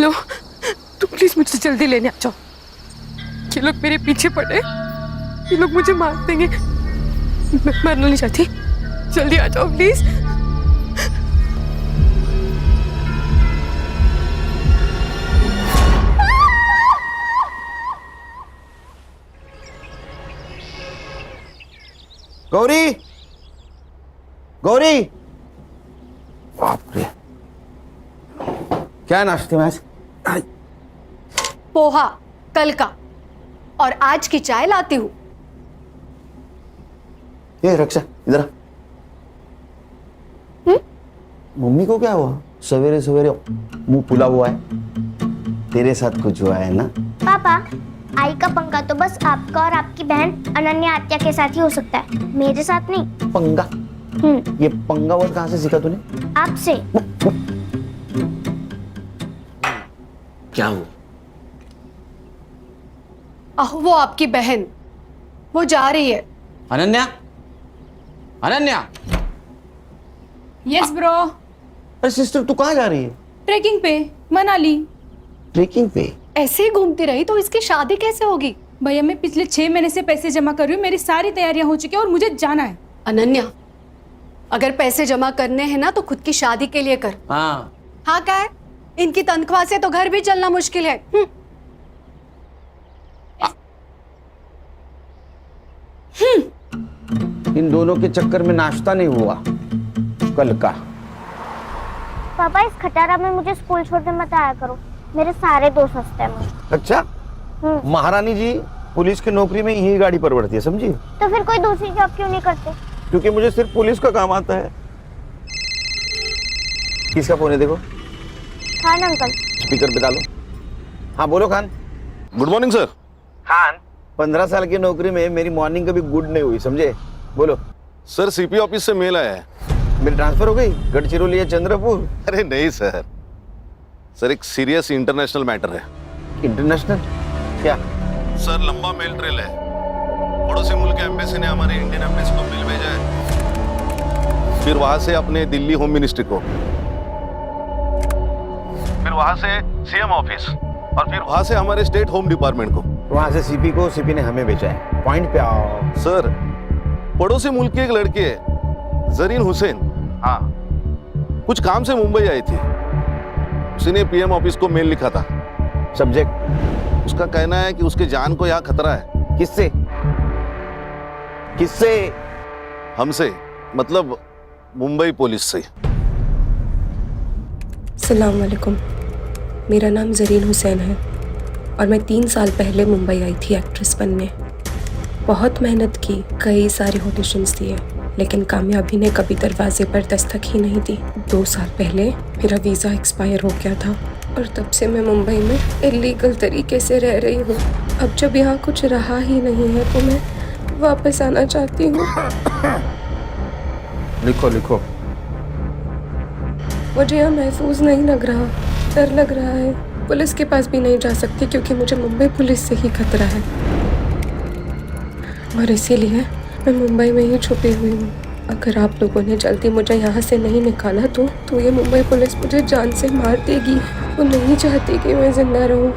Hello, तुम please मुझसे जल्दी लेने आ जाओ। ये लोग मेरे पीछे पड़े, ये लोग मुझे मार देंगे। मैं मरना नहीं चाहती, जल्दी आ जाओ प्लीज। गौरी, गौरी, बाप रे, क्या नाश्ते में आज? पोहा कल का, और आज की चाय लाती हूँ। ये रक्षा इधर आ। मम्मी को क्या हुआ? सवेरे सवेरे मुंह फुला हुआ है। तेरे साथ कुछ हुआ है ना? पापा, आई का पंगा तो बस आपका और आपकी बहन अनन्या आत्या के साथ ही हो सकता है, मेरे साथ नहीं। पंगा? ये पंगा वर्ड कहाँ से सीखा तूने? आपसे। क्या हुआ? वो आपकी बहन, वो जा रही है। अनन्या, अनन्या। Yes bro. अरे सिस्टर, तू कहाँ जा रही है? ट्रेकिंग पे, मनाली। ट्रेकिंग पे? ऐसे ही घूमती रही तो इसकी शादी कैसे होगी? भैया मैं पिछले 6 महीने से पैसे जमा कर रही हूँ, मेरी सारी तैयारियां हो चुकी है और मुझे जाना है। अनन्या, अगर पैसे जमा करने हैं ना तो खुद की शादी के लिए कर। हाँ। हाँ क्या है? इनकी तनख्वाह से तो घर भी चलना मुश्किल है। इन दोनों के चक्कर में नाश्ता नहीं हुआ कल का। पापा, इस खटारा में मुझे स्कूल छोड़ने मत आया करो, मेरे सारे दोस्त हंसते हैं मुझे। अच्छा, महारानी जी पुलिस की नौकरी में यही गाड़ी पर बढ़ती है, समझी? तो फिर कोई दूसरी जॉब क्यों नहीं करते? क्योंकि मुझे सिर्फ पुलिस का काम आता है। किसका फोन है देखो? खान अंकल। स्पीकर पे डालो। हाँ बोलो Khan. Good morning sir. Khan, 15 साल की नौकरी में मेरी मॉर्निंग कभी गुड नहीं हुई, समझे? बोलो। सर सीपी ऑफिस से मेल आया है। मेरी ट्रांसफर हो गई गढ़चिरौली या चंद्रपुर? अरे नहीं सर, सर एक सीरियस इंटरनेशनल मैटर है। इंटरनेशनल? क्या? सर लंबा मेल ट्रेल है। पड़ोसी मुल्क के एम्बेसी ने हमारे इंडियन एम्बेसी को मेल भेजा है, फिर वहां से अपने दिल्ली होम मिनिस्ट्री को, फिर वहां से सीएम ऑफिस, और फिर वहां से हमारे स्टेट होम डिपार्टमेंट को। वहां से सीपी को, सीपी ने हमें भेजा है। पॉइंट पे आओ। सर पड़ोसी मुल्क की एक लड़की है जरीन हुसैन, हाँ, कुछ काम से मुंबई आई थी। उसने पीएम ऑफिस को मेल लिखा था। सब्जेक्ट? उसका कहना है कि उसके जान को यहाँ खतरा है। किससे? किससे? हमसे, मतलब मुंबई पुलिस से। अस्सलाम वालेकुम, मेरा नाम जरीन हुसैन है और मैं 3 साल पहले मुंबई आई थी एक्ट्रेस बनने। बहुत मेहनत की, कई सारे ऑडिशंस दिए, लेकिन कामयाबी ने कभी दरवाजे पर दस्तक ही नहीं दी। 2 साल पहले मेरा वीज़ा एक्सपायर हो गया था और तब से मैं मुंबई में इलीगल तरीके से रह रही हूँ। अब जब यहाँ कुछ रहा ही नहीं है तो मैं वापस आना चाहती हूँ। लिखो लिखो। मुझे यहाँ महफूज नहीं लग रहा, डर लग रहा है। पुलिस के पास भी नहीं जा सकती क्योंकि मुझे मुंबई पुलिस से ही खतरा है, और इसीलिए मैं मुंबई में ही छुपी हुई हूँ। अगर आप लोगों ने जल्दी मुझे यहाँ से नहीं निकाला तो ये मुंबई पुलिस मुझे जान से मार देगी। वो नहीं चाहती कि मैं जिंदा रहूँ।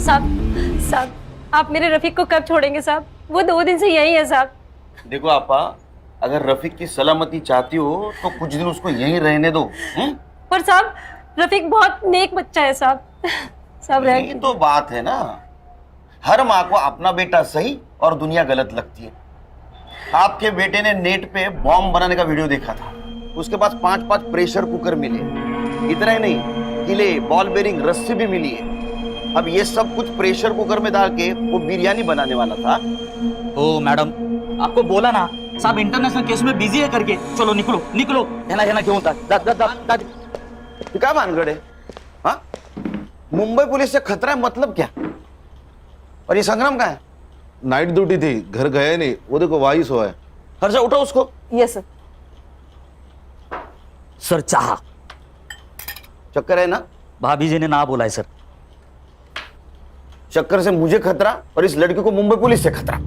साहब, आप मेरे रफीक को कब छोड़ेंगे साहब? वो 2 दिन से यही है साहब। देखो आपा, अगर रफीक की सलामती चाहती हो तो कुछ दिन उसको यहीं रहने दो। पर साहब, रफीक बहुत नेक बच्चा है साहब। साहब यही तो बात है ना, हर माँ को अपना बेटा सही और दुनिया गलत लगती है। आपके बेटे ने नेट पे बॉम्ब बनाने का वीडियो देखा था, उसके पास 5-5 प्रेशर कुकर मिले। इतना ही नहीं, किले, बॉल बेरिंग, रस्सी भी मिली है। अब ये सब कुछ प्रेशर कुकर में डाल के वो बिरयानी बनाने वाला था। ओ मैडम, आपको बोला ना साहब इंटरनेशनल केस में बिजी है करके। चलो निकलो निकलो। है क्यों होता क्या मानगढ़ है? हाँ, मुंबई पुलिस से खतरा है मतलब क्या? और ये संग्राम का है? नाइट ड्यूटी थी, घर गया नहीं। वो देखो वही सोया है। हर्षा उठो उसको। Yes sir. सर चाह चक्कर है ना? भाभी जी ने ना बोला है सर। चक्कर से मुझे खतरा और इस लड़की को मुंबई पुलिस से खतरा।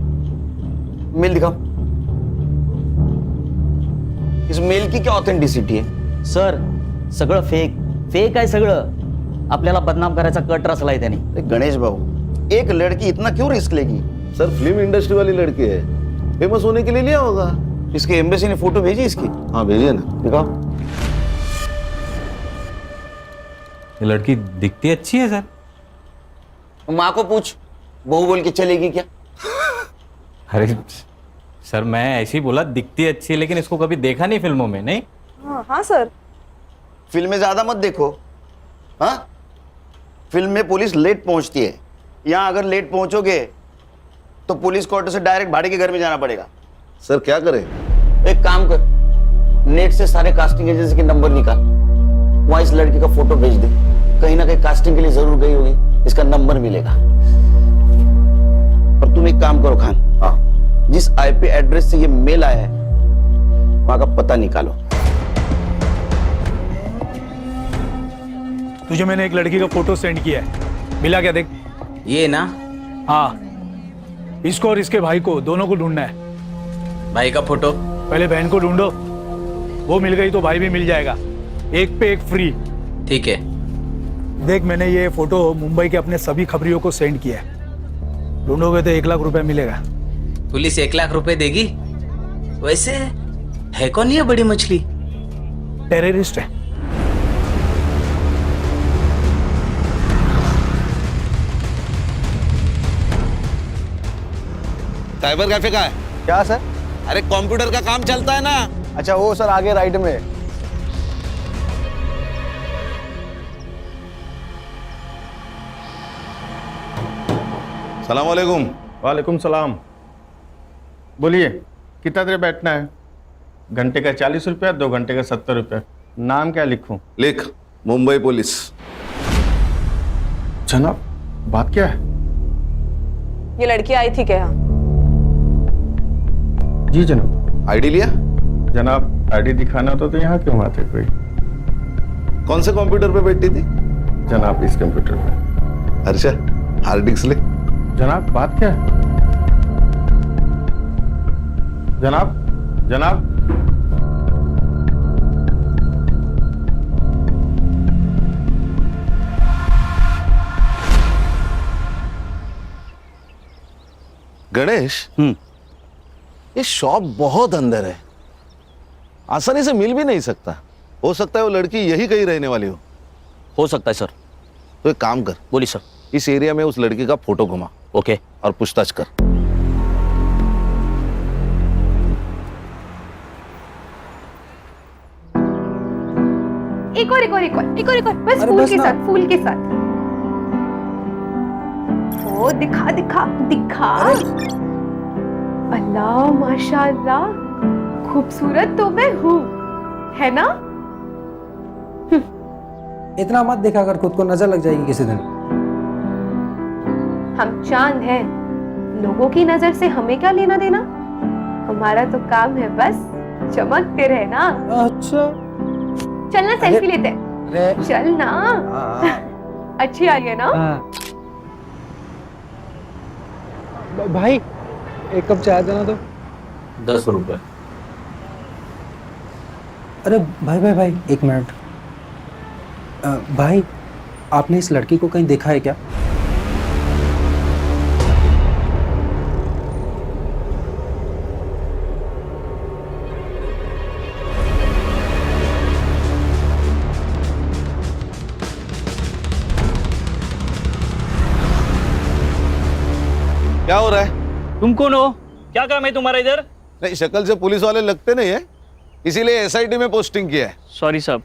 मेल दिखाओ। इस मेल की क्या ऑथेंटिसिटी है? सर सगळं फेक आहे सगळं। आपल्याला बदनाम करायचा कट रचलाय त्याने। अरे गणेश बाबू, एक लड़की इतना क्यों रिस्क लेगी? सर फिल्म इंडस्ट्री वाली लड़की है, फेमस होने के लिए लिया होगा। इसके एम्बेसी ने फोटो भेजी इसकी? हाँ भेजिए ना। दिखाओ। ये लड़की दिखती अच्छी है सर। माँ को पूछ, बहू बोल के चलेगी क्या? अरे सर मैं ऐसे ही बोला, दिखती अच्छी है, लेकिन इसको कभी देखा नहीं फिल्मों में। नहीं हाँ सर। फिल्में ज्यादा मत देखो। हाँ, फिल्म में पुलिस लेट पहुंचती है। यहाँ अगर लेट पहुंचोगे तो पुलिस क्वार्टर से डायरेक्ट भाड़े के घर में जाना पड़ेगा। सर क्या करें? एक काम कर, नेट से सारे कास्टिंग एजेंसी के नंबर निकाल, वहां इस लड़की का फोटो भेज दे। कहीं ना कहीं कास्टिंग के लिए जरूर गई होगी, इसका नंबर मिलेगा। और तुम एक काम करो खान, हाँ, जिस आईपी एड्रेस से ये मेल आया है वहां का पता निकालो। तुझे मैंने एक लड़की का फोटो सेंड किया है, मिला क्या? देख। ये ना? हाँ, इसको और इसके भाई को, दोनों को ढूंढना है। भाई का फोटो? पहले बहन को ढूंढो, वो मिल गई तो भाई भी मिल जाएगा, एक पे एक फ्री। ठीक है। देख, मैंने ये फोटो मुंबई के अपने सभी खबरियों को सेंड किया है। ढूंढोगे तो 1 लाख रुपए मिलेगा। पुलिस 1 लाख रुपए देगी? वैसे है कौन ये बड़ी मछली? टेररिस्ट है। साइबर कैफे का है क्या सर? अरे कंप्यूटर का काम चलता है ना। अच्छा वो सर आगे राइट में। सलाम वालेकुम। वालेकुम सलाम। बोलिए कितना देर बैठना है? घंटे का 40 रुपया, 2 घंटे का 70 रुपया। नाम क्या लिखूं? लिख, मुंबई पुलिस। जनाब बात क्या है? ये लड़की आई थी क्या? जी जनाब। आईडी लिया? जनाब आईडी दिखाना तो यहाँ क्यों आते कोई? कौन से कंप्यूटर पे बैठी थी? जनाब इस कंप्यूटर पे। हर्षा हार्ड डिस्क ले। जनाब बात क्या है? जनाब जनाब गणेश, ये शॉप बहुत अंदर है, आसानी से मिल भी नहीं सकता। हो सकता है वो लड़की यही कहीं रहने वाली हो सकता है सर। तो एक काम कर, बोली सर। इस एरिया में उस लड़की का फोटो घुमा। ओके। और पूछताछ कर। एक और बस फूल के साथ, फूल के साथ। ओ दिखा दिखा दिखा। अल्लाह माशाअल्लाह, खूबसूरत तो मैं हूँ, है ना? इतना मत देखा कर, खुद को नजर लग जाएगी किसी दिन। हम चांद हैं, लोगों की नजर से हमें क्या लेना देना? हमारा तो काम है बस चमकते रहना। अच्छा चलना सेल्फी लेते हैं। चल ना। अच्छी आ रही है ना? भाई एक कप चाय देना तो। 10 रुपए। अरे भाई एक मिनट। भाई आपने इस लड़की को कहीं देखा है क्या? क्या हो रहा है? तुम कौन हो? क्या काम है तुम्हारा इधर? नहीं, शक्ल से पुलिस वाले लगते नहीं है, इसीलिए एसआईटी में पोस्टिंग किया है। सॉरी साहब।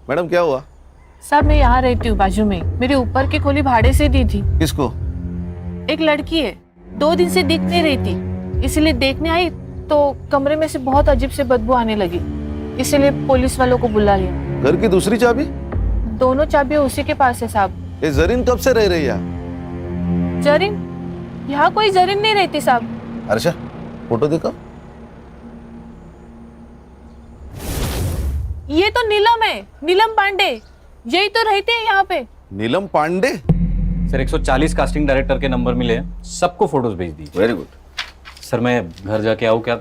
मैडम क्या हुआ? साहब मैं यहाँ रहती हूँ बाजू में, मेरे ऊपर की खोली भाड़े से दी थी। किसको? एक लड़की है, 2 दिन से दिख नहीं रही थी, इसीलिए देखने आई तो कमरे में से बहुत अजीब से बदबू आने लगी, इसीलिए पुलिस वालों को बुला लिया। घर की दूसरी चाबी? दोनों चाबियां उसी के पास है साहब। ये जरीन कब से रह रही है? जरीन यहाँ कोई जरीन नहीं रहती साहब। अर्षा फोटो देखो। ये तो नीलम है, नीलम पांडे, यही तो रहते हैं यहाँ पे। नीलम पांडे? सर 140 कास्टिंग डायरेक्टर के नंबर मिले हैं, सबको फोटोज भेज दीजिए। Very good. सर मैं घर जाके आऊँ क्या?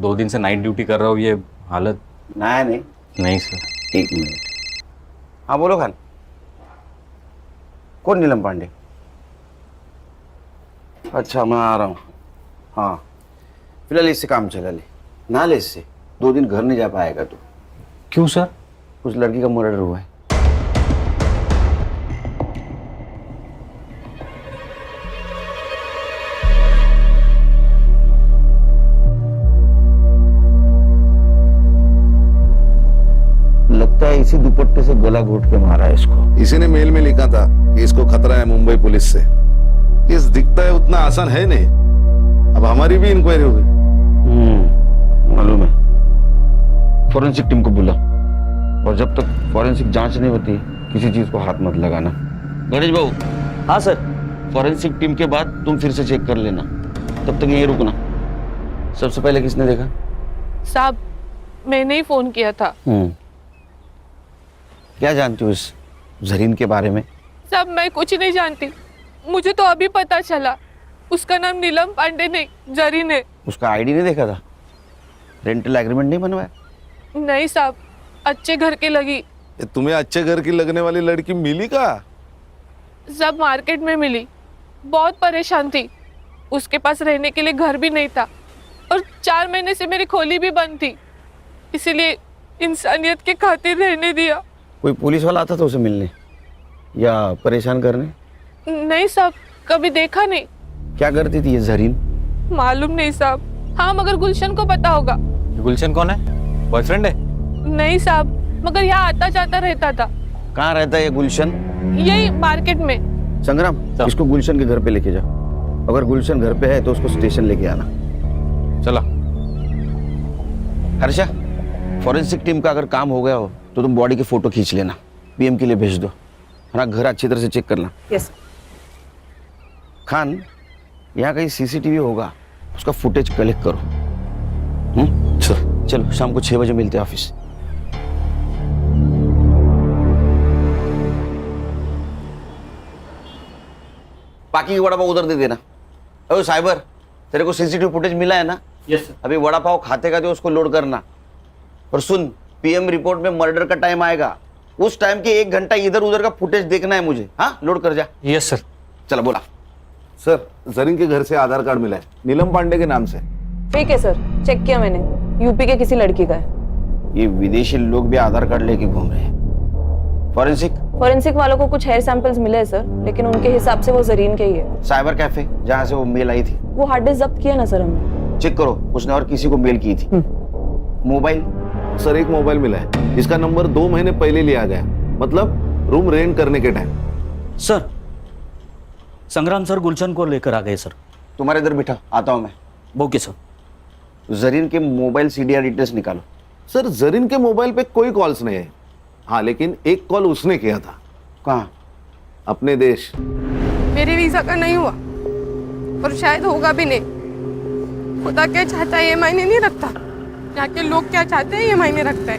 2 दिन से नाइट ड्यूटी कर रहा हूँ, ये हालत। नहीं नहीं सर। 1 मिनट। हाँ बोलो खान। कौन नीलम पांडे? अच्छा मैं आ रहा हूँ। हाँ फिलहाल इससे काम चला ले, ना ले इससे। 2 दिन घर नहीं जा पाएगा तू। क्यों सर? उस लड़की का मर्डर हुआ है। लगता है इसी दुपट्टे से गला घोट के मारा है इसको। इसी ने मेल में लिखा था कि इसको खतरा है मुंबई पुलिस से। इस दिखता है उतना आसान है नहीं। अब हमारी भी इंक्वायरी होगी। मालूम है। फॉरेंसिक टीम को बुला, और जब तक फॉरेंसिक जांच नहीं होती किसी चीज को हाथ मत लगाना। गणेश बाबू। हाँ सर। फॉरेंसिक टीम के बाद तुम फिर से चेक कर लेना, तब तक यहीं रुकना। सबसे पहले किसने देखा? साहब मैंने ही फोन किया था। क्या जानती हो इस जरीन के बारे में? साहब मैं कुछ नहीं जानती, मुझे तो अभी पता चला। उसका नाम नीलम पांडे नहीं, जरीन है। उसका आईडी नहीं देखा था? रेंटल एग्रीमेंट नहीं बनवाया? नहीं साहब, अच्छे घर की लगी। तुम्हें अच्छे घर की लगने वाली लड़की मिली का? सब मार्केट में मिली, बहुत परेशान थी। उसके पास रहने के लिए घर भी नहीं था, और 4 महीने से मेरी खोली भी बंद थी, इसीलिए इंसानियत के खातिर रहने दिया। कोई पुलिस वाला आता था उसे मिलने या परेशान करने? नहीं साहब, कभी देखा नहीं। क्या करती थी ये जरीन? मालूम नहीं साहब। हाँ मगर गुलशन को पता होगा। गुलशन कौन है? बॉयफ्रेंड है? नहीं साहब, मगर यहाँ आता जाता रहता था। कहाँ रहता है ये गुलशन? यही मार्केट में। संग्राम, इसको गुलशन के घर पे लेके जाओ। अगर गुलशन घर पे है तो उसको स्टेशन लेके आना। चला। हर्षा, फॉरेंसिक टीम का अगर काम हो गया हो तो तुम बॉडी की फोटो खींच लेना, पीएम के लिए भेज दो। हमारा घर अच्छी तरह से चेक करना। यस। खान, यहाँ कहीं सीसीटीवी होगा, उसका फुटेज कलेक्ट करो। चलो शाम को 6 बजे मिलते हैं ऑफिस। बाकी की वड़ा पाव उधर दे देना। अरे साइबर, तेरे को सीसीटीवी फुटेज मिला है ना? Yes sir. अभी वड़ा पाव खाते खाते उसको लोड करना। और सुन, पीएम रिपोर्ट में मर्डर का टाइम आएगा, उस टाइम के 1 घंटा इधर उधर का फुटेज देखना है मुझे। हाँ लोड कर जा। Yes sir. चलो बोला। सर जरीन के घर से आधार कार्ड मिला है, नीलम पांडे के नाम से। ठीक है सर, चेक किया मैंने, यूपी के किसी लड़की का है। ये विदेशी लोग भी आधार कार्ड लेके घूम रहे हैं। फॉरेंसिक वालों को कुछ हेयर सैंपल्स मिले हैं सर, लेकिन उनके हिसाब से वो जरीन के ही है। साइबर कैफे जहाँ से वो मेल आई थी, वो हार्ड डिस्क जब्त किया ना सर हमने। चेक करो, उसने और किसी को मेल की थी। मोबाइल? सर एक मोबाइल मिला है, इसका नंबर 2 महीने पहले लिया गया, मतलब रूम रेंट करने के टाइम। सर संग्राम सर गुलशन को लेकर आ गए सर। तुम्हारे इधर बिठा, आता हूँ मैं। Okay sir. जरीन के मोबाइल सीडीआर डिटेल्स निकालो। सर जरीन के मोबाइल पे कोई कॉल्स नहीं है। हाँ लेकिन एक कॉल उसने किया था। कहाँ? अपने देश। मेरे वीजा का नहीं हुआ, और शायद होगा भी नहीं। खुदा क्या चाहता है ये मायने नहीं रखता, यहाँ के लोग क्या चाहते हैं ये मायने रखता है।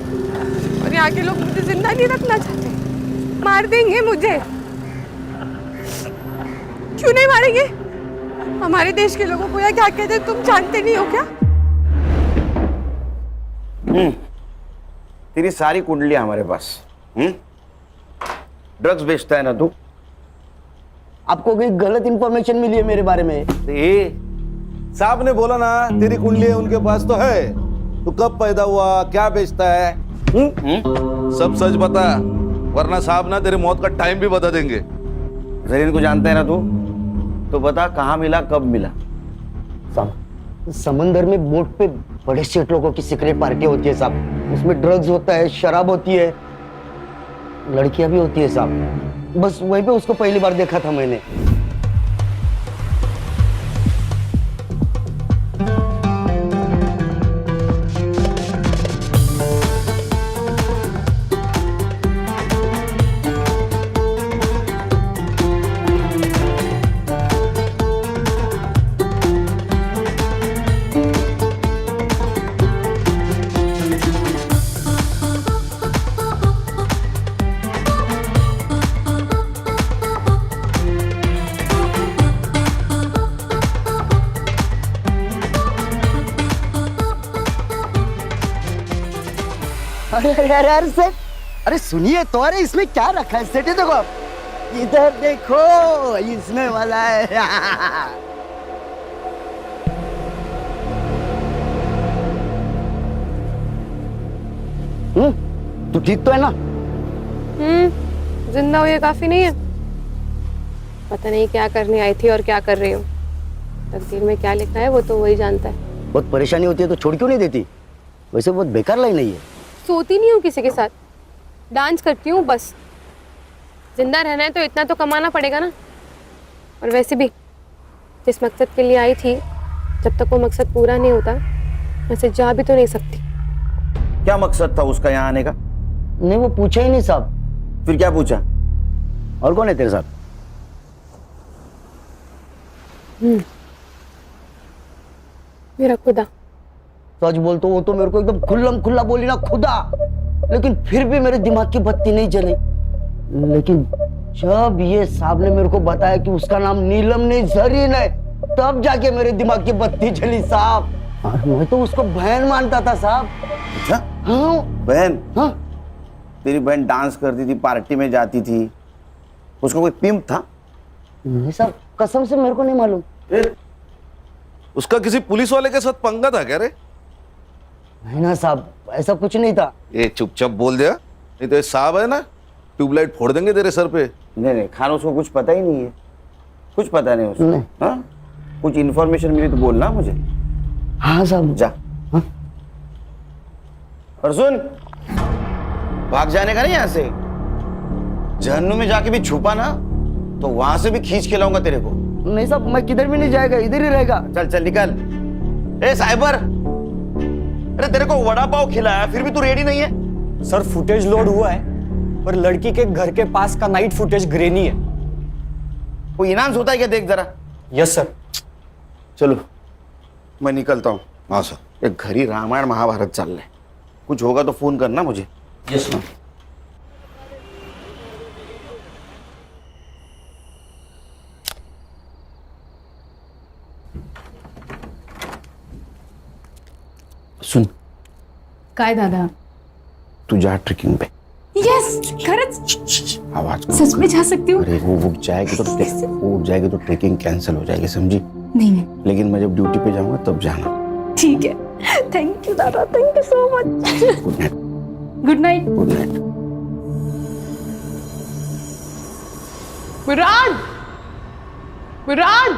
और यहाँ के लोग मुझे जिंदा नहीं रखना चाहते, मार देंगे मुझे। क्यों नहीं मारेंगे? हमारे देश के लोगों को या क्या कहते हैं तुम जानते नहीं हो क्या? तेरी सारी कुंडलियां हमारे पास। ड्रग्स बेचता है ना तू? आपको कोई गलत इंफॉर्मेशन मिली है मेरे बारे में? साहब ने बोला ना तेरी कुंडली उनके पास तो है। तू कब पैदा हुआ, क्या बेचता है, सब सच बता, वरना साहब ना तेरे मौत का टाइम भी बता देंगे। जरीन को जानता है ना तू? तो बता कहाँ मिला, कब मिला? समंदर में बोट पे बड़े सेठ लोगों की सीक्रेट पार्टी होती है साहब, उसमें ड्रग्स होता है, शराब होती है, लड़कियां भी होती है साहब। बस वहीं पे उसको पहली बार देखा था मैंने। अरे अरे अरे अरे सेठ, अरे सुनिए तो, अरे इसमें क्या रखा है सेठ? ये देखो आप, इधर देखो, इसमें वाला है। तू ठीक तो है ना? जिंदा हुए काफी नहीं है। पता नहीं क्या करने आई थी और क्या कर रही हूँ। तकदीर में क्या लिखा है वो तो वही जानता है। बहुत परेशानी होती है तो छोड़ क्यों नहीं देती? वैसे बहुत बेकार लाइन है ये। सोती नहीं हूँ किसी के साथ, डांस करती हूँ बस। जिंदा रहना है तो इतना तो कमाना पड़ेगा ना। और वैसे भी जिस मकसद के लिए आई थी, जब तक वो मकसद पूरा नहीं होता वैसे जा भी तो नहीं सकती। क्या मकसद था उसका यहाँ आने का? नहीं, वो पूछा ही नहीं साहब। फिर क्या पूछा? और कौन है तेरे साथ? मेरा खुदा। सच बोल तो वो तो मेरे को एकदम खुल्लम खुल्ला बोली ना, खुदा। लेकिन फिर भी मेरे दिमाग की बत्ती नहीं जली। लेकिन जब ये साहब ने मेरे को बताया कि उसका नाम नीलम नहीं जरीन है, तब जाके मेरे दिमाग की बत्ती जली साहब। मैं तो उसको बहन मानता था साहब। अच्छा? हाँ बहन? हाँ। तेरी बहन डांस करती थी, पार्टी में जाती थी, उसका कोई पिंप था? नहीं साहब, कसम से मेरे को नहीं मालूम। उसका किसी पुलिस वाले के साथ पंगा था क्या रे? नहीं ना साहब, ऐसा कुछ नहीं था। ये चुपचाप बोल दिया, नहीं तो ये साहब है ना, ट्यूबलाइट फोड़ देंगे तेरे सर पे। नहीं नहीं खान, उसको कुछ पता ही नहीं है, कुछ पता नहीं उसको। हाँ? कुछ इन्फॉर्मेशन मिली तो बोलना मुझे। हाँ साहब। जा। हाँ? और सुन, भाग जाने का नहीं यहाँ से। जहन्नुम में जाके भी छुपा ना तो वहां से भी खींच के लाऊंगा तेरे को। नहीं साहब, मैं किधर भी नहीं जाएगा, इधर ही रहेगा। चल चल निकल। ए साइबर, अरे तेरे को वड़ा पाव खिलाया फिर भी तू रेडी नहीं है? सर फुटेज लोड हुआ है, पर लड़की के घर के पास का नाइट फुटेज ग्रेनी है। वो इनाम होता है क्या, देख जरा। Yes sir. चलो मैं निकलता हूँ। हाँ सर। एक घरी रामायण महाभारत चल रहे, कुछ होगा तो फोन करना मुझे। Yes sir. सुन, काय दादा? तू जा ट्रेकिंग पे। यस, खरंच आवाज सच में जा सकती हूँ? अरे वो उठ जाएगी तो ट्रेकिंग कैंसिल हो जाएगी, समझी? नहीं। लेकिन मैं जब ड्यूटी पे जाऊंगा तब जाना। ठीक है, थैंक यू दादा, thank you so much. Good night. Good night. Good night. Murad, Murad,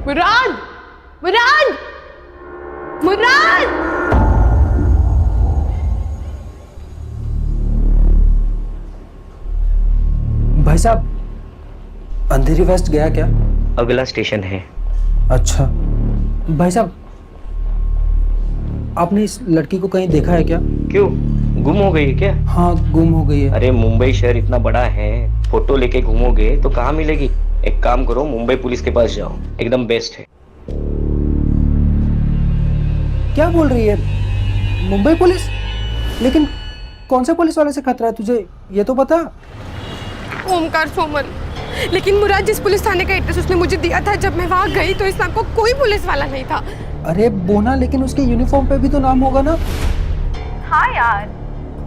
Murad, Murad, Murad. भाई साहब, अंधेरी वेस्ट गया क्या? अगला स्टेशन है। अच्छा भाई साहब, आपने इस लड़की को कहीं देखा है क्या? क्यों, गुम हो गई है क्या? हाँ, गुम हो गई है। अरे मुंबई शहर इतना बड़ा है, फोटो लेके घूमोगे तो कहाँ मिलेगी? एक काम करो, मुंबई पुलिस के पास जाओ, एकदम बेस्ट है। क्या बोल रही है? मुंबई पुलिस? लेकिन कौन से पुलिस वाले से खतरा है तुझे, ये तो बता। ओमकार सोमन। लेकिन मुराद, जिस पुलिस थाने का एड्रेस उसने मुझे दिया था, जब मैं वहाँ गई तो इस नाम को कोई पुलिस वाला नहीं था। अरे बोना, लेकिन उसके यूनिफॉर्म पे भी तो नाम होगा ना? हाँ यार,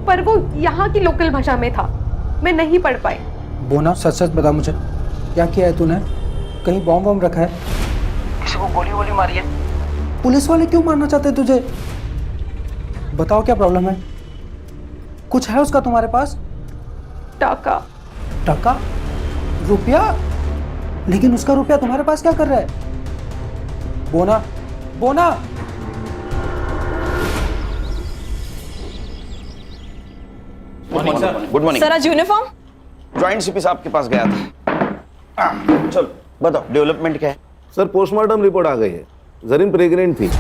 पर वो यहाँ की लोकल भाषा में था, मैं नहीं पढ़ पाई। बोना, सच सच बता मुझे, क्या किया है तूने? कहीं बॉम्ब वॉम्ब रखा है? किसी को गोली वोली मारी है? पुलिस वाले क्यों मारना चाहते हैं तुझे? बताओ क्या प्रॉब्लम है? कुछ है उसका तुम्हारे पास? टाका। टका? रुपया? लेकिन उसका रुपया तुम्हारे पास क्या कर रहा है? बोना, बोना। गुड मॉर्निंग सर, आज यूनिफॉर्म? ज्वाइंट सीपी साहब के पास गया था। चलो बताओ, डेवलपमेंट क्या है? सर पोस्टमार्टम रिपोर्ट आ गई है, जरीन प्रेग्नेंट थी,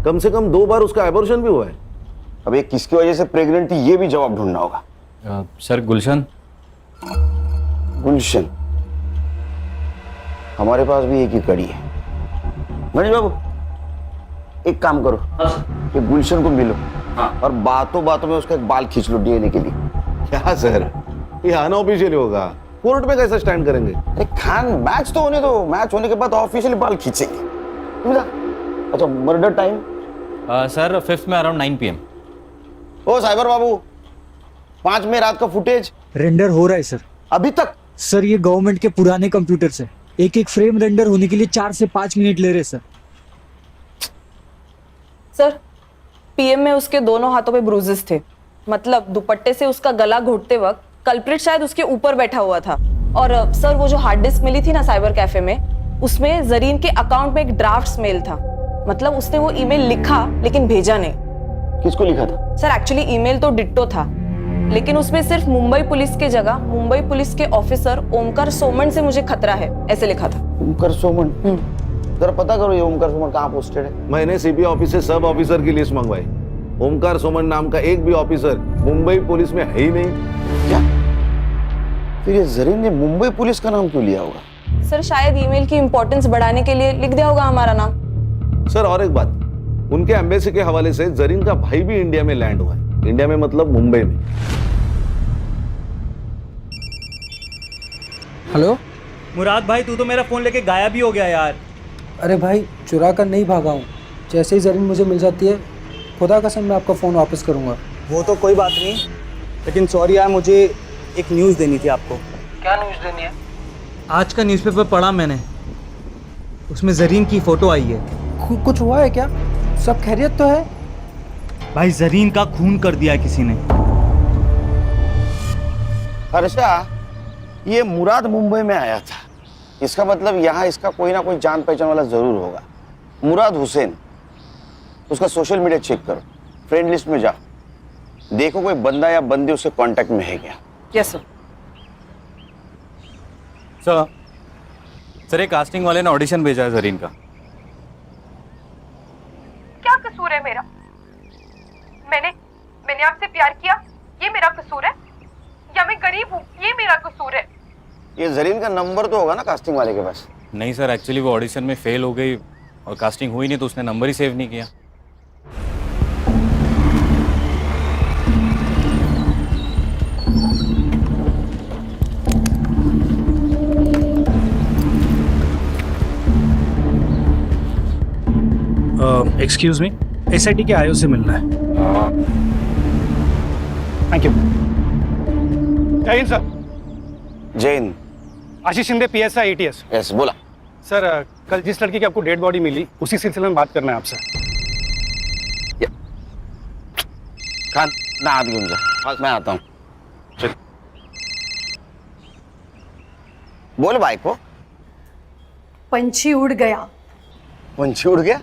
कम से कम 2 बार उसका एबॉर्शन भी हुआ है। अब ये किसकी वजह से प्रेग्नेंट थी, ये भी जवाब ढूंढना होगा। सर गुलशन। गुलशन, हमारे पास भी एक ही कड़ी है। गणेश बाबू, एक काम करो, ये गुलशन को मिलो और बातों बातों में उसका एक बाल खींच लो डीएनए के लिए। क्या सर, ये अनऑफिशियली होगा, कोर्ट में कैसे स्टैंड करेंगे? अरे खान, मैच तो होने दो, मैच होने के बाद ऑफिशियली बाल खींचेंगे। अच्छा, मर्डर टाइम? सर 5th में अराउंड 9 PM। ओ साइबर बाबू, 5 में रात का फुटेज रेंडर हो रहा है सर। अभी तक? सर ये गवर्नमेंट के पुराने कंप्यूटर से एक एक फ्रेम रेंडर होने के लिए 4 से 5 मिनट ले रहे सर। सर पीएम में उसके दोनों हाथों पे ब्रूजेस थे, मतलब दुपट्टे से उसका गला घोटते वक्त कल्प्रिट शायद उसके ऊपर बैठा हुआ था। और सर वो जो हार्ड डिस्क मिली थी ना साइबर कैफे में, उसमें जरीन के अकाउंट में एक ड्राफ्ट मेल था, मतलब उसने वो ईमेल लिखा लेकिन भेजा नहीं। किसको लिखा था? सर एक्चुअली ईमेल तो डिट्टो था, लेकिन उसमें सिर्फ मुंबई पुलिस के जगह मुंबई पुलिस के ऑफिसर ओमकार सोमन से मुझे खतरा है ऐसे लिखा था। ओमकार सोमन? जरा पता करो ये ओमकार सोमन कहाँ पोस्टेड है। मैंने सीपी ऑफिस से सब ऑफिसर की लिस्ट मंगवाई। ओमकार सोमन नाम का एक भी ऑफिसर मुंबई पुलिस में है ही नहीं। क्या? फिर ये जरीन ने मुंबई पुलिस का नाम क्यों लिया होगा? सर शायद ईमेल की इंपॉर्टेंस बढ़ाने के लिए लिख दिया होगा हमारा नाम। सर और एक बात, उनके एम्बेसी के हवाले से जरीन का भाई भी इंडिया में लैंड हुआ है। इंडिया में मतलब मुंबई में। हेलो मुराद भाई, तू तो मेरा फोन लेके गायब ही हो गया यार। अरे भाई चुरा कर नहीं भागा हूँ, जैसे ही जरीन मुझे मिल जाती है खुदा कसम मैं आपका फ़ोन वापस करूँगा। वो तो कोई बात नहीं, लेकिन सॉरी यार, मुझे एक न्यूज़ देनी थी आपको। क्या न्यूज़ देनी है? आज का न्यूज़पेपर पढ़ा मैंने, उसमें जरीन की फोटो आई है। कुछ हुआ है क्या? सब खैरियत तो है? भाई जरीन का खून कर दिया है किसी ने। हर्षा, ये मुराद मुंबई में आया था, इसका मतलब यहाँ इसका कोई ना कोई जान पहचान वाला जरूर होगा। मुराद हुसैन, उसका सोशल मीडिया चेक करो, फ्रेंड लिस्ट में जाओ, देखो कोई बंदा या बंदी उसके कांटेक्ट में है क्या। Yes sir. सर एक कास्टिंग वाले ने ऑडिशन भेजा है जरीन का। क्या कसूर है मेरा? मैंने आपसे प्यार किया, ये मेरा कसूर है? या मैं गरीब हूँ, ये मेरा कसूर है? ये जरीन का नंबर तो होगा ना कास्टिंग वाले के पास? नहीं सर, एक्चुअली वो ऑडिशन में फेल हो गई और कास्टिंग हुई नहीं, तो उसने नंबर ही सेव नहीं किया। एक्सक्यूज मी, एसआईटी के आईओ से मिलना है। Thank you. जय हिंद सर। जय हिंद। आशीष शिंदे, पीएसआई एटीएस। यस, बोला। सर कल जिस लड़की की आपको डेड बॉडी मिली, उसी सिलसिले में बात करना है आपसे। खान ना हाथ घूम जा, मैं आता हूँ। चल बोल भाई को। पंछी उड़ गया। पंछी उड़ गया?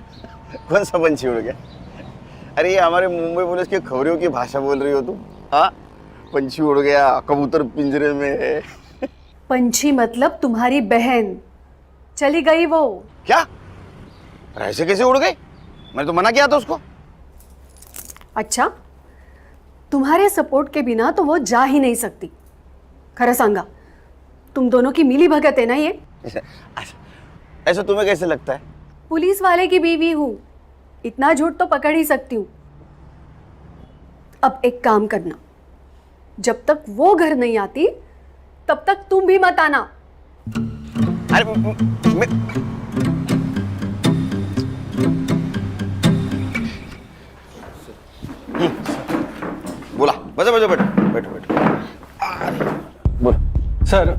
कौन सा पंछी उड़ गया? अरे ये हमारे मुंबई पुलिस की खबरों की भाषा बोल रही हो तुम? हाँ, पंछी उड़ गया, कबूतर पिंजरे में है। पंछी मतलब तुम्हारी बहन, चली गई वो। क्या? ऐसे कैसे उड़ गई? मैंने तो मना किया था उसको। अच्छा, तुम्हारे सपोर्ट के बिना तो वो जा ही नहीं सकती। खरा सांगा, तुम दोनों की मिली भगत है ना ये? ऐसा तुम्हें कैसे लगता है? पुलिस वाले की बीवी हूँ, इतना झूठ तो पकड़ ही सकती हूँ। अब एक काम करना, जब तक वो घर नहीं आती तब तक तुम भी मत आना। अरे बोला, बजा बजा, बैठो बैठो बैठो। बोल। सर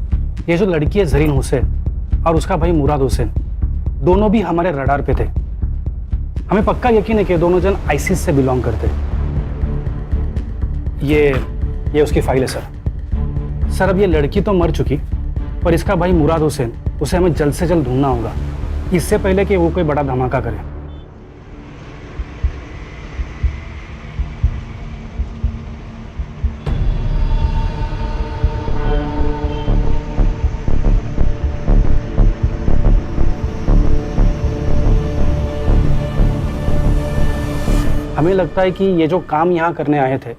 ये जो लड़की है जरीन हुसैन और उसका भाई मुराद हुसैन, दोनों भी हमारे रडार पे थे। हमें पक्का यकीन है कि दोनों जन आईसिस से बिलोंग करते। ये उसकी फाइल है सर। सर अब ये लड़की तो मर चुकी, पर इसका भाई मुराद हुसैन, उसे हमें जल्द से जल्द ढूंढना होगा, इससे पहले कि वो कोई बड़ा धमाका करे। हमें लगता है कि ये जो काम यहाँ करने आए थे,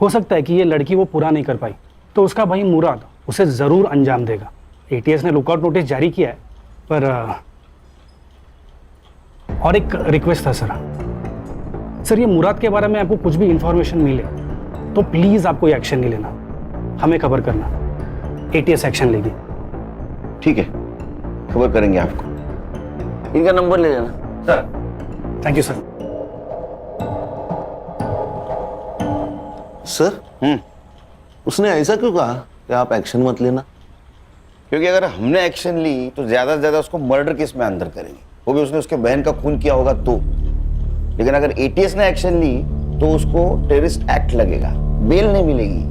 हो सकता है कि ये लड़की वो पूरा नहीं कर पाई, तो उसका भाई मुराद उसे ज़रूर अंजाम देगा। एटीएस ने लुकआउट नोटिस जारी किया है, पर और एक रिक्वेस्ट था सर, ये मुराद के बारे में आपको कुछ भी इंफॉर्मेशन मिले तो प्लीज़ आप कोई एक्शन नहीं लेना, हमें खबर करना, एटीएस एक्शन लेगी। ठीक है, खबर करेंगे आपको। इनका नंबर ले लेना। Sir thank you sir. Sir उसने ऐसा क्यों कहा कि आप एक्शन मत लेना? क्योंकि अगर हमने एक्शन ली तो ज्यादा से ज्यादा उसको मर्डर केस में अंदर करेंगे, वो भी उसने उसके बहन का खून किया होगा तो। लेकिन अगर एटीएस ने एक्शन ली तो उसको टेररिस्ट एक्ट लगेगा, बेल नहीं मिलेगी।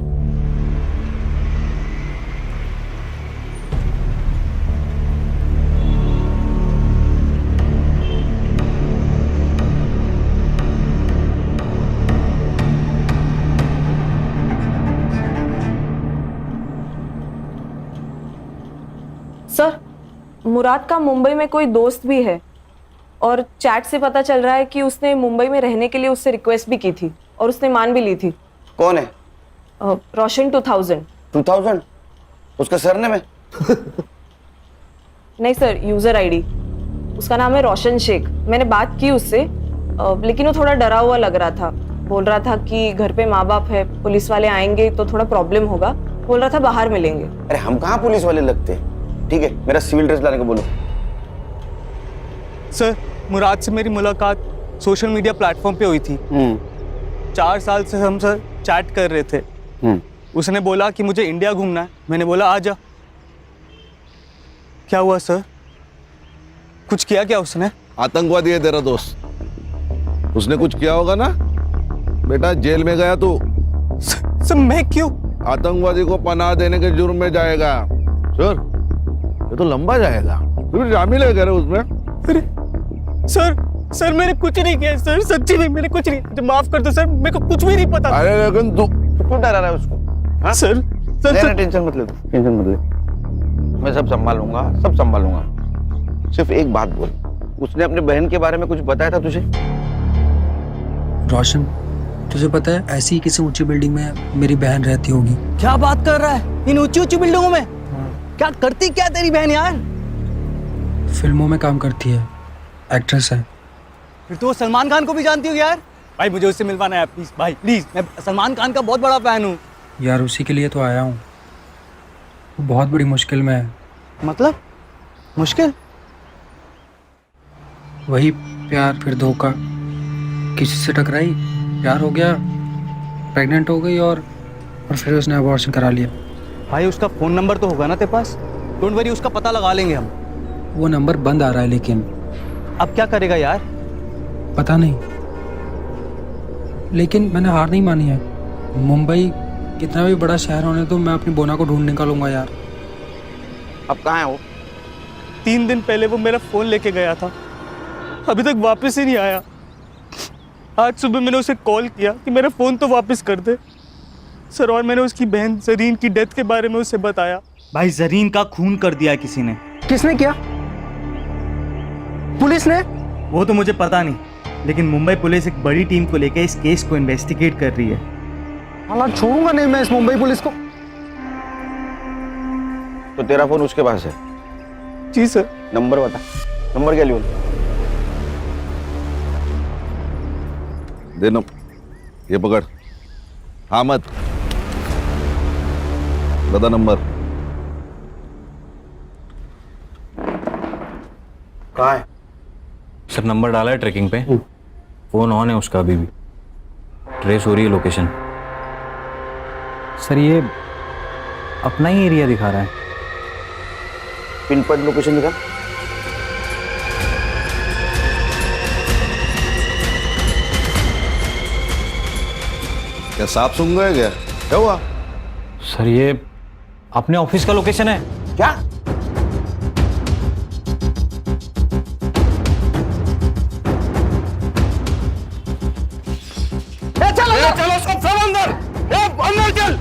सर, मुराद का मुंबई में कोई दोस्त भी है और चैट से पता चल रहा है कि उसने मुंबई में रहने के लिए उससे रिक्वेस्ट भी की थी और उसने मान भी ली थी। कौन है? रोशन 2000। 2000? उसका सरनेम है? नहीं सर, यूजर आईडी। उसका नाम है रोशन शेख। मैंने बात की उससे, लेकिन वो थोड़ा डरा हुआ लग रहा था। बोल रहा था कि घर पे माँ बाप है, पुलिस वाले आएंगे तो थोड़ा प्रॉब्लम होगा। बोल रहा था बाहर मिलेंगे। अरे हम कहाँ पुलिस वाले लगते हैं? ठीक है, मेरा सिविल ड्रेस लाने को बोलो। सर, मुराद से मेरी मुलाकात सोशल मीडिया प्लेटफॉर्म पे हुई थी। 4 साल से हम सर चैट कर रहे थे। उसने बोला कि मुझे इंडिया घूमना है। मैंने बोला आ जा। क्या हुआ सर? कुछ किया क्या उसने? आतंकवादी है तेरा दोस्त, उसने कुछ किया होगा ना बेटा। जेल में गया तू। सर मैं क्यों? आतंकवादी को पनाह देने के जुर्म में जाएगा सर। ये तो लंबा जाएगा। तू शामिल है करे उसमें? अरे सर मैंने कुछ नहीं किया सर, सच्ची में मैंने कुछ नहीं। मुझे माफ कर दो सर, मेरे को कुछ भी नहीं पता। अरे लेकिन तू क्यों डरा रहा है उसको? हाँ? सर टेंशन मत ले, टेंशन मत ले, मैं सब संभालूंगा, सब संभालूंगा। सिर्फ एक बात बोल, उसने अपने बहन के बारे में कुछ बताया था तुझे? रोशन, तुझे पता है ऐसी ही किसी ऊंची बिल्डिंग में मेरी बहन रहती होगी। क्या बात कर रहा है? इन ऊंची ऊंची बिल्डिंगों में क्या करती क्या तेरी बहन यार? फिल्मों में काम करती है, एक्ट्रेस है। फिर तो वो सलमान खान को भी जानती होगी यार। भाई मुझे उससे मिलवाना है प्लीज, भाई प्लीज। मैं सलमान खान का बहुत बड़ा फैन हूँ यार, उसी के लिए तो आया हूँ। वो बहुत बड़ी मुश्किल में है। मतलब मुश्किल? वही प्यार फिर धोखा, किसी से टकराई, प्यार हो गया, प्रेग्नेंट हो गई और फिर उसने अबॉर्शन करा लिया। भाई उसका फोन नंबर तो होगा ना तेरे पास? डोंट वरी, उसका पता लगा लेंगे हम। वो नंबर बंद आ रहा है, लेकिन अब क्या करेगा यार? पता नहीं, लेकिन मैंने हार नहीं मानी है। मुंबई कितना भी बड़ा शहर होने तो मैं अपनी बोना को ढूंढ निकालूंगा यार। अब कहाँ है वो? 3 दिन पहले वो मेरा फोन लेके गया था, अभी तक वापस ही नहीं आया। आज सुबह मैंने उसे कॉल किया कि मेरा फोन तो वापस कर दे सर, और मैंने उसकी बहन जरीन की डेथ के बारे में उसे बताया। भाई जरीन का खून कर दिया किसी ने। किसने किया? पुलिस ने? वो तो मुझे पता नहीं, लेकिन मुंबई पुलिस एक बड़ी टीम को लेकर इस केस को इन्वेस्टिगेट कर रही है। हालांकि छोड़ूंगा नहीं मैं इस मुंबई पुलिस को। तो तेरा फोन उसके पास है? जी सर। नंबर बता, नंबर क्या लियो? देना, ये पकड़। हाँ मत बता नंबर। कहाँ है? सर नंबर डाला है ट्रैकिंग पे, फोन ऑन है उसका, अभी भी ट्रेस हो रही है लोकेशन। सर ये अपना ही एरिया दिखा रहा है। पिन पॉइंट लोकेशन दिखा। क्या सांप सूंघ गया क्या हुआ? सर ये अपने ऑफिस का लोकेशन है। क्या? चलो सब अंदर, अंदर चल।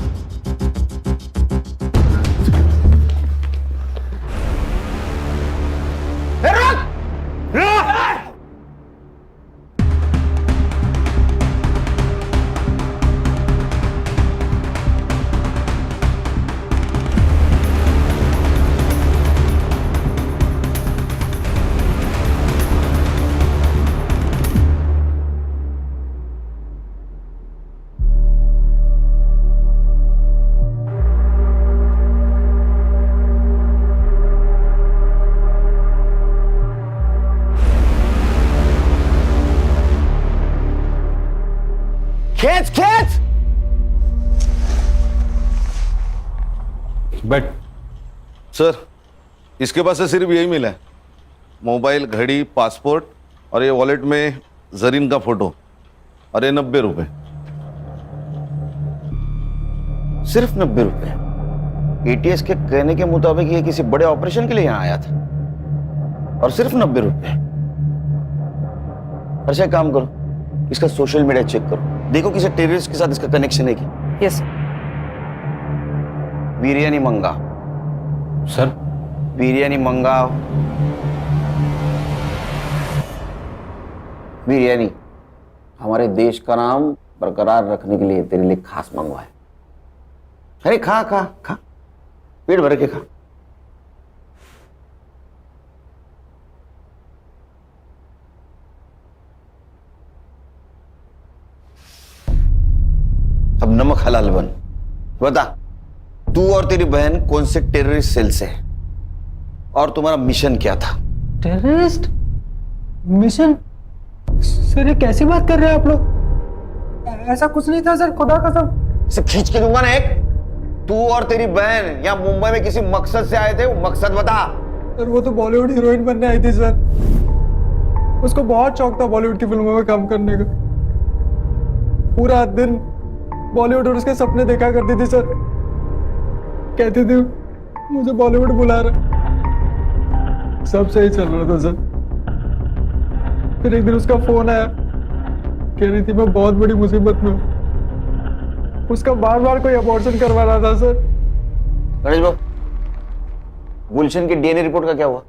खींच खींच। बट सर इसके पास से सिर्फ यही मिला है, मोबाइल, घड़ी, पासपोर्ट और ये वॉलेट में जरीन का फोटो, और ये 90 रुपए। सिर्फ 90 रुपए? एटीएस के कहने के मुताबिक ये किसी बड़े ऑपरेशन के लिए यहाँ आया था, और सिर्फ 90 रुपए। अच्छा एक काम करो, इसका सोशल मीडिया चेक करो, देखो किसी टेररिस्ट के साथ इसका कनेक्शन है क्या। यस बिरयानी मंगा सर। बिरयानी मंगाओ, बिरयानी हमारे देश का नाम बरकरार रखने के लिए तेरे लिए खास मंगवाए। अरे खा खा खा, पेट भर के खा। अब नमक हलाल बन, बता तू और तेरी बहन कौन से टेररिस्ट सेल से है और तुम्हारा मिशन क्या था? Terrorist mission? सर ये कैसी बात कर रहे हैं आप लोग? ऐसा कुछ नहीं था सर, खुदा कसम। इसे खींच के दूंगा ना एक। तू और तेरी बहन यहाँ मुंबई में किसी मकसद से आए थे, वो मकसद बता। सर वो तो बॉलीवुड हीरोइन बनने आई थी सर, उसको बहुत शौक था बॉलीवुड की फिल्मों में काम करने का। पूरा दिन बॉलीवुड और उसके सपने देखा करती थी सर, कहती थी मुझे बॉलीवुड बुला रहा। सब सही चल रहा था सर, फिर एक दिन उसका फोन आया, कह रही थी मैं बहुत बड़ी मुसीबत में हूँ। उसका बार बार कोई अबॉर्शन करवा रहा था सर। गणेश बाबू, गुलशन की डीएनए रिपोर्ट का क्या हुआ?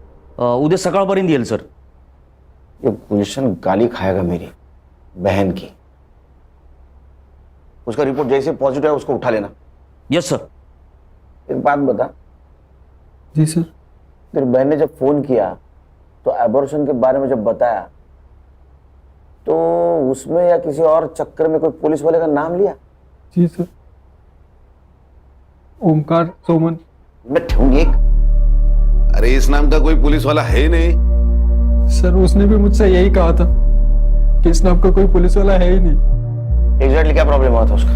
उद्या सकाळपर्यंत येईल सर। ये गुलशन गाली खाएगा मेरी बहन की। उसका रिपोर्ट जैसे पॉजिटिव है उसको उठा लेना। Yes sir. एक बात बता। जी सर। तेरी बहन ने जब फोन किया तो एबॉर्शन के बारे में जब बताया तो उसमें या किसी और चक्कर में कोई पुलिस वाले का नाम लिया? जी सर, ओमकार सोमन। मैं ठूंगी एक। अरे इस नाम का कोई पुलिस वाला है नहीं। सर उसने भी मुझसे यही कहा था कि इस नाम का कोई पुलिस वाला है ही नहीं। एग्जैक्टली क्या प्रॉब्लम हुआ था उसका?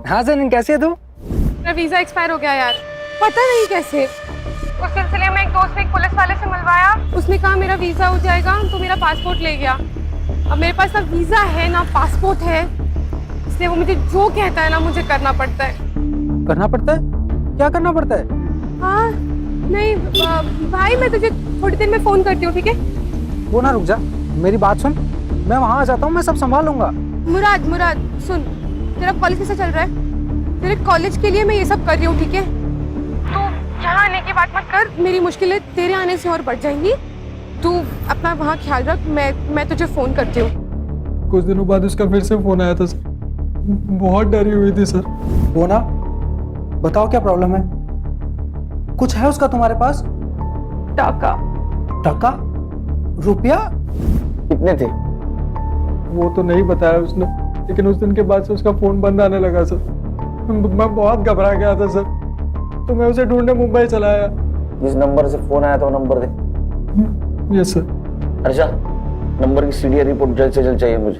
हाँ सर, कैसे है तू? मेरा वीजा एक्सपायर हो गया यार, पता नहीं कैसे। उस सिलसिले में एक दोस्त ने एक पुलिस वाले से मिलवाया, उसने कहा मेरा वीजा हो जाएगा, तो मेरा पासपोर्ट ले गया। अब मेरे पास ना वीजा है ना पासपोर्ट है, इसलिए वो मुझे जो कहता है ना मुझे करना पड़ता है। करना पड़ता है? क्या करना पड़ता है? हाँ नहीं भाई, मैं तुझे थोड़ी देर में फोन करती हूँ, ठीक है? वो ना रुक जा, मेरी बात सुन, मैं वहाँ आ जाता हूँ, मैं सब संभाल लूंगा। मुराद सुन, तेरा कॉलेज कैसा चल रहा है? तेरे कॉलेज के लिए मैं ये सब कर रही हूँ, ठीक है? तो यहाँ आने की बात मत कर, मेरी मुश्किलें तेरे आने से और बढ़ जाएंगी। तू अपना वहाँ ख्याल रख, मैं तुझे फोन करती हूँ। कुछ दिनों बाद उसका फिर से फोन आया था सर, बहुत डरी हुई थी सर। वो ना, बताओ क्या प्रॉब्लम है? कुछ है उसका तुम्हारे पास? टाका। टाका? रुपया? कितने थे? वो तो नहीं बताया उसने, लेकिन उस दिन के बाद से उसका फोन बंद आने लगा सर। मैं बहुत घबरा गया था सर, तो मैं उसे ढूंढने मुंबई चला आया। जिस नंबर से फोन आया था वो नंबर दे। Yes sir. अच्छा, नंबर की सीडीआर रिपोर्ट जल्द से जल्द चाहिए मुझे।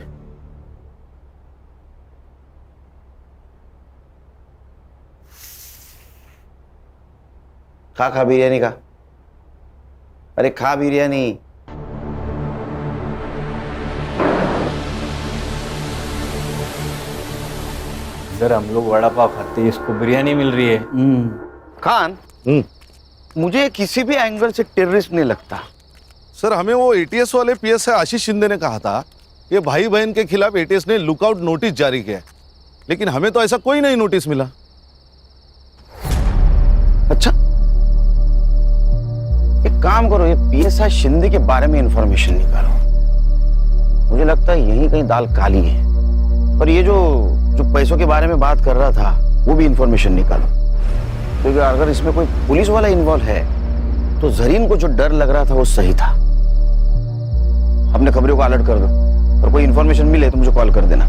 खा बिरयानी का। अरे खा बिरयानी। इधर हम लोग वड़ा पाव खाते हैं, इसको बिरयानी मिल रही है। खान, मुझे किसी भी एंगल से टेररिस्ट नहीं लगता। सर हमें वो एटीएस वाले पीएसआई आशीष शिंदे ने कहा था कि भाई बहन के खिलाफ एटीएस ने लुकआउट नोटिस जारी किया, लेकिन हमें तो ऐसा कोई नहीं नोटिस मिला। अच्छा, एक काम करो, ये पीएसआई शिंदे के बारे में इंफॉर्मेशन निकालो। मुझे लगता है यहीं कहीं दाल काली है। और ये जो पैसों के बारे में बात कर रहा था वो भी इंफॉर्मेशन निकालो, क्योंकि अगर इसमें कोई पुलिस वाला इन्वॉल्व है तो जरीन को जो डर लग रहा था वो सही था। अपने खबरों को अलर्ट कर दो, और कोई इंफॉर्मेशन मिले तो मुझे कॉल कर देना।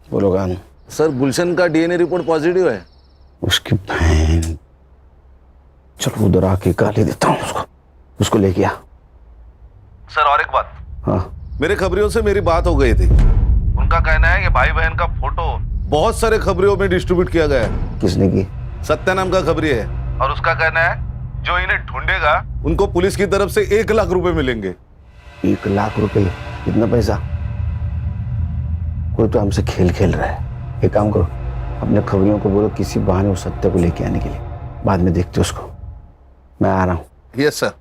बोलो गान। सर गुलशन का डीएनए रिपोर्ट पॉजिटिव है। उसकी बहन, चलो उधर आके गाली देता हूँ उसको लेके आ। सर और एक बात, हाँ मेरे खबरियों से मेरी बात हो गई थी। उनका कहना है कि भाई बहन का फोटो बहुत सारे खबरियों में डिस्ट्रीब्यूट किया गया है। किसने की? सत्या नाम का खबरी है, और उसका कहना है जो इन्हें ढूंढेगा उनको पुलिस की तरफ से 1 लाख रुपए मिलेंगे। 1 लाख रुपए? कितना पैसा? कोई तो हमसे खेल खेल रहा है। एक काम करो, अपने खबरियों को बोलो किसी बहाने उस सत्य को लेके आने के लिए, बाद में देखते उसको। मैं आ रहा हूं। Yes sir.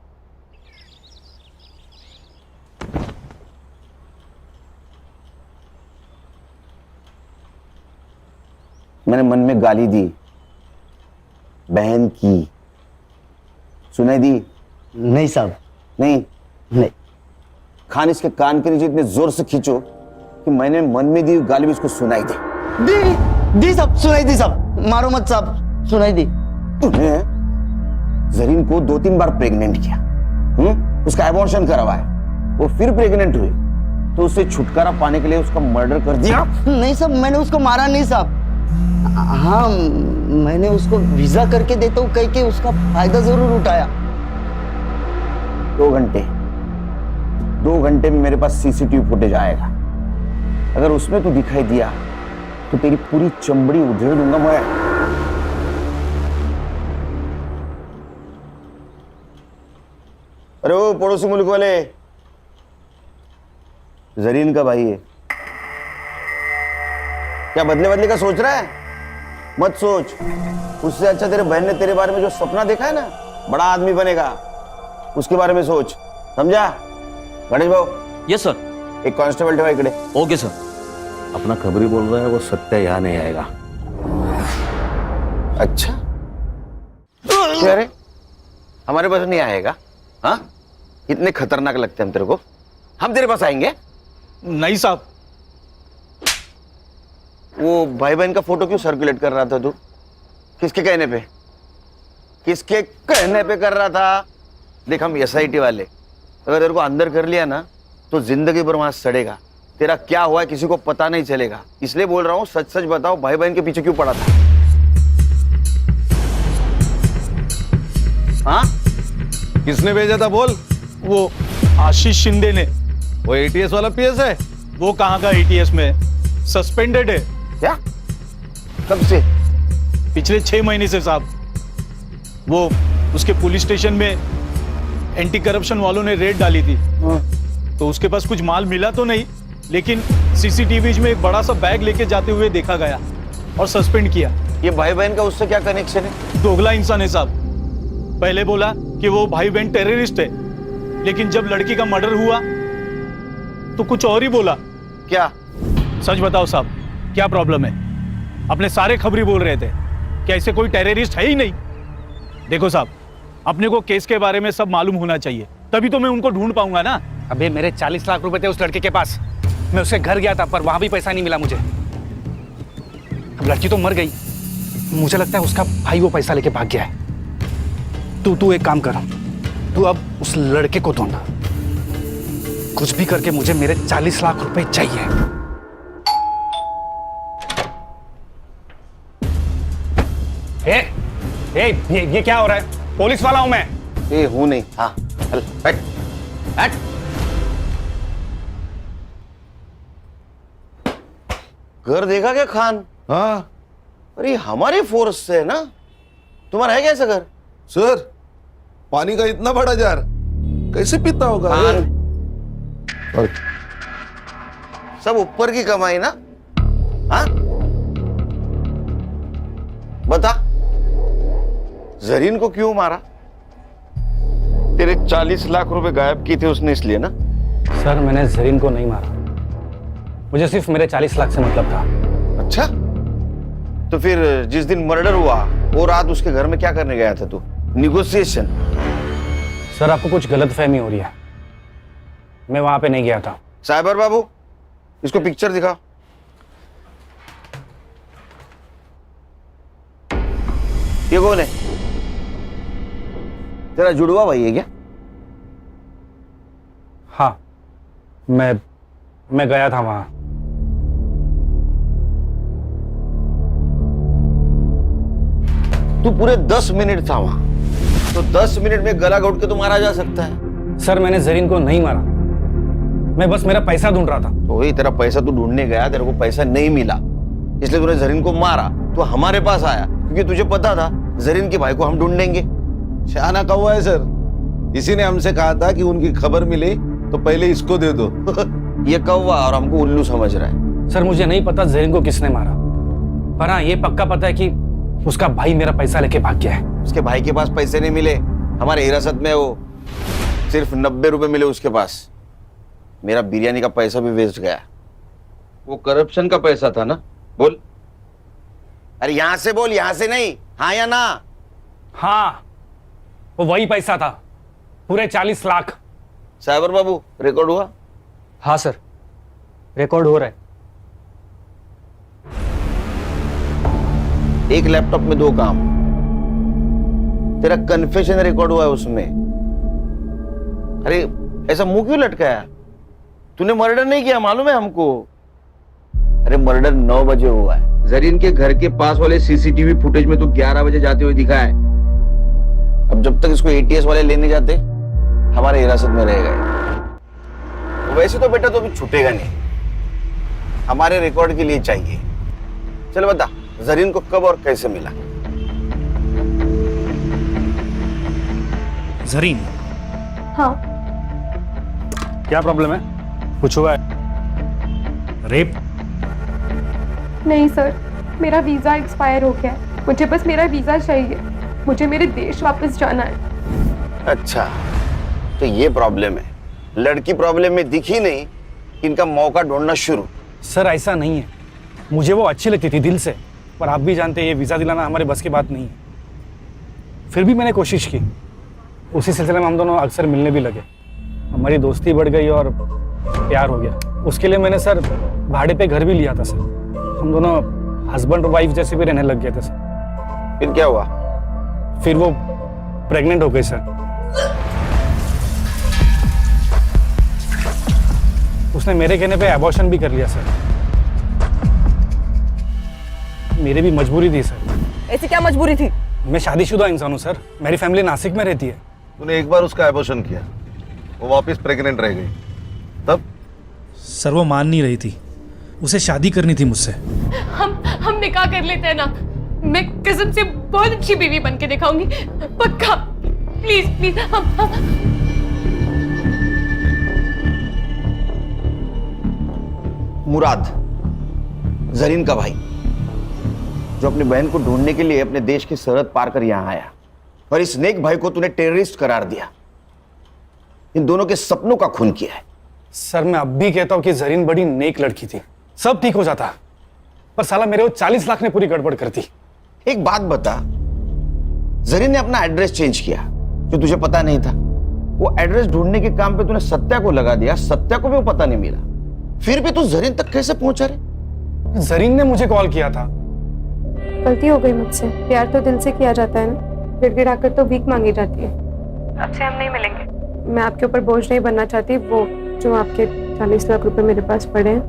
मैंने मन में गाली दी, बहन की, सुनाई दी? नहीं साहब, नहीं। खान इसके कान के नीचे इतने जोर से खींचो कि मैंने मन में दी गाली भी इसको सुनाई दी साहब, सुनाई दी साहब। मारो मत साहब, सुनाई दी। तूने जरीन को 2-3 बार प्रेग्नेंट किया, उसका एबॉर्शन करवाया, वो फिर प्रेग्नेंट हुई, तो उससे छुटकारा पाने के लिए उसका मर्डर कर दिया? नहीं साहब, मैंने उसको मारा नहीं साहब। हाँ, मैंने उसको वीजा करके देता हूँ कह के उसका फायदा जरूर उठाया। 2 घंटे में मेरे पास सीसीटीवी फुटेज आएगा। अगर उसमें तू दिखाई दिया तो तेरी पूरी चमड़ी उधेड़ दूंगा मैं। अरे वो पड़ोसी मुल्क वाले, जरीन का भाई है क्या? बदले का सोच रहा है? मत सोच। उससे अच्छा तेरे बहन ने तेरे बारे में जो सपना देखा है ना, बड़ा आदमी बनेगा, उसके बारे में सोच, समझा? गणेश भाऊ। Yes sir. एक कांस्टेबल ठेवा इकडे। Okay sir. अपना खबरी बोल रहा है वो सत्या यहाँ नहीं आएगा। अच्छा, क्या रे, हमारे पास नहीं आएगा? हाँ, इतने खतरनाक लगते हम तेरे को? हम तेरे पास आएंगे? नहीं साहब। वो भाई बहन का फोटो क्यों सर्कुलेट कर रहा था तू? किसके कहने पे? किसके कहने पे कर रहा था? देख, हम SIT वाले, अगर तेरे को अंदर कर लिया ना तो जिंदगी भर वहां सड़ेगा। तेरा क्या हुआ है किसी को पता नहीं चलेगा, इसलिए बोल रहा हूँ, सच सच बताओ, भाई बहन के पीछे क्यों पड़ा था? हाँ, किसने भेजा था बोल? वो आशीष शिंदे ने। वो ATS वाला PS है? वो कहाँ का ATS में, सस्पेंडेड है। क्या? कब से? पिछले 6 महीने से साहब। वो उसके पुलिस स्टेशन में एंटी करप्शन वालों ने रेड डाली थी, तो उसके पास कुछ माल मिला तो नहीं, लेकिन CCTVs में एक बड़ा सा बैग लेके जाते हुए देखा गया और सस्पेंड किया। ये भाई बहन का उससे क्या कनेक्शन है? दोगला इंसान है साहब। पहले बोला कि वो भाई बहन टेररिस्ट है, लेकिन जब लड़की का मर्डर हुआ तो कुछ और ही बोला। क्या? सच बताओ साहब, क्या प्रॉब्लम है? अपने सारे खबरी बोल रहे थे कि ऐसे कोई टेररिस्ट है ही नहीं। देखो साहब, अपने को केस के बारे में सब मालूम होना चाहिए, तभी तो मैं उनको ढूंढ पाऊंगा ना। अबे मेरे 40 लाख रुपए थे उस लड़के के पास, मैं उसके घर गया था पर वहां भी पैसा नहीं मिला मुझे। अब लड़की तो मर गई, मुझे लगता है उसका भाई वो पैसा लेके भाग गया है। तू एक काम कर, तू अब उस लड़के को ढूंढ, कुछ भी करके मुझे मेरे 40 लाख रुपए चाहिए। ये क्या हो रहा है? पुलिस वाला हूं मैं। ये हूं नहीं। हाँ, चल बैठ बैठ। घर देखा क्या खान? हाँ। अरे हमारे फोर्स से है ना? तुम्हारा है क्या ऐसा घर? सर, पानी का इतना बड़ा जार कैसे पीता होगा? और सब ऊपर की कमाई ना? हाँ, बता, जरीन को क्यों मारा? तेरे 40 लाख रुपए गायब किए थे उसने, इसलिए ना? सर, मैंने जरीन को नहीं मारा, मुझे सिर्फ मेरे 40 लाख से मतलब था। अच्छा, तो फिर जिस दिन मर्डर हुआ वो रात उसके घर में क्या करने गया था तू? निगोशिएशन? सर, आपको कुछ गलतफहमी हो रही है, मैं वहां पे नहीं गया था। साइबर बाबू, इसको पिक्चर दिखाओ। ये कौन है? तेरा जुड़वा भाई है क्या? हाँ, मैं गया था वहां। तू पूरे 10 मिनट था वहां, तो 10 मिनट में गला घोट के तो मारा जा सकता है। सर, मैंने जरीन को नहीं मारा, मैं बस मेरा पैसा ढूंढ रहा था। तो वही तेरा पैसा तू ढूंढने गया, तेरे को पैसा नहीं मिला, इसलिए तूने जरीन को मारा। तो हमारे पास आया क्योंकि तुझे पता था जरीन के भाई को हम ढूंढेंगे। शाना कौवा है सर, इसी ने हमसे कहा था कि उनकी खबर मिले तो पहले इसको दे दो। ये कौवा और हमको उल्लू समझ रहा है। सर मुझे नहीं पता जरीन को किसने मारा, पर हाँ ये पक्का पता है कि उसका भाई मेरा पैसा लेके भाग गया है। उसके भाई के पास पैसे नहीं मिले, हमारे हिरासत में वो सिर्फ 90 रुपए मिले उसके पास। मेरा बिरयानी का पैसा भी वेस्ट गया। वो करप्शन का पैसा था ना? बोल, अरे यहां से बोल, यहां से नहीं, हाँ या ना? हाँ वो वही पैसा था, पूरे 40 लाख। साइबर बाबू रिकॉर्ड हुआ? हाँ सर, रिकॉर्ड हो रहा है। एक लैपटॉप में 2 काम। तेरा कन्फेशन रिकॉर्ड हुआ है उसमें। अरे ऐसा मुंह क्यों लटकाया? तूने मर्डर नहीं किया, मालूम है हमको। अरे मर्डर 9 बजे हुआ है। जरीन के घर के पास वाले सीसीटीवी फुटेज में तो 11 बजे जाते हुए दिखा है। अब जब तक इसको एटीएस वाले लेने जाते, हमारे हिरासत में रहेगा। वैसे तो बेटा तो अभी छूटेगा नहीं, हमारे रिकॉर्ड के लिए चाहिए। चल बता, जरीन को कब और कैसे मिला? जरीन? हाँ। क्या प्रॉब्लम है? कुछ हुआ है? रेप? नहीं सर, मेरा वीज़ा एक्सपायर हो गया है। मुझे बस मेरा वीज़ा चाहिए, मुझे मेरे देश वापस जाना है। अच्छा, तो ये प्रॉब्लम है। लड़की प्रॉब्लम में दिखी नहीं, इनका मौका ढूंढना शुरू। सर ऐसा नहीं है, मुझे वो अच्छी लगती थी दिल से, पर आप भी जानते हैं ये वीज़ा दिलाना हमारे बस की बात नहीं है। फिर भी मैंने कोशिश की। उसी सिलसिले में हम दोनों अक्सर मिलने भी लगे, हमारी दोस्ती बढ़ गई और प्यार हो गया। उसके लिए मैंने सर भाड़े पे घर भी लिया था सर। हम दोनों हस्बैंड और वाइफ जैसे भी रहने लग गए थे सर। फिर क्या हुआ? फिर वो प्रेग्नेंट हो गई सर। उसने मेरे कहने पे अबॉर्शन भी कर लिया सर। मेरी भी मजबूरी थी सर। ऐसी क्या मजबूरी थी? मैं शादीशुदा इंसान हूँ सर, मेरी फैमिली नासिक में रहती है। तूने एक बार उसका एबॉर्शन किया, वो वापस प्रेग्नेंट रह गई, तब? सर वो मान नहीं रही थी, उसे शादी करनी थी मुझसे। हम निकाह कर लेते हैं ना, मैं कसम से बहुत अच्छी बीवी बन के दिखाऊंगी, पक्का। प्लीज प्लीज मुराद, जरीन का भाई, जो अपनी बहन को ढूंढने के लिए अपने देश की सरहद पार कर यहां आया, और इस नेक भाई को तूने टेररिस्ट करार दिया। इन दोनों के सपनों का खून किया है। सर मैं अब भी कहता हूँ कि जरीन बड़ी नेक लड़की थी, सब ठीक हो जाता, पर साला मेरे वो 40 लाख ने पूरी गड़बड़ कर दी। एक बात बता, जरीन ने अपना एड्रेस चेंज किया जो तुझे पता नहीं था। वो एड्रेस ढूंढने के काम पे तूने सत्या को लगा दिया, सत्या को भी वो पता नहीं मिला, फिर भी तू जरीन तक कैसे पहुंचा रे? जरीन ने मुझे कॉल किया था। गलती हो गई मुझसे, प्यार तो दिल से किया जाता है ना, गिड़गिड़ाकर तो भीख मांगी जाती है। अब से हम नहीं मिलेंगे। मैं आपके ऊपर बोझ नहीं बनना चाहती। वो जो आपके 40 लाख रुपए मेरे पास पड़े हैं,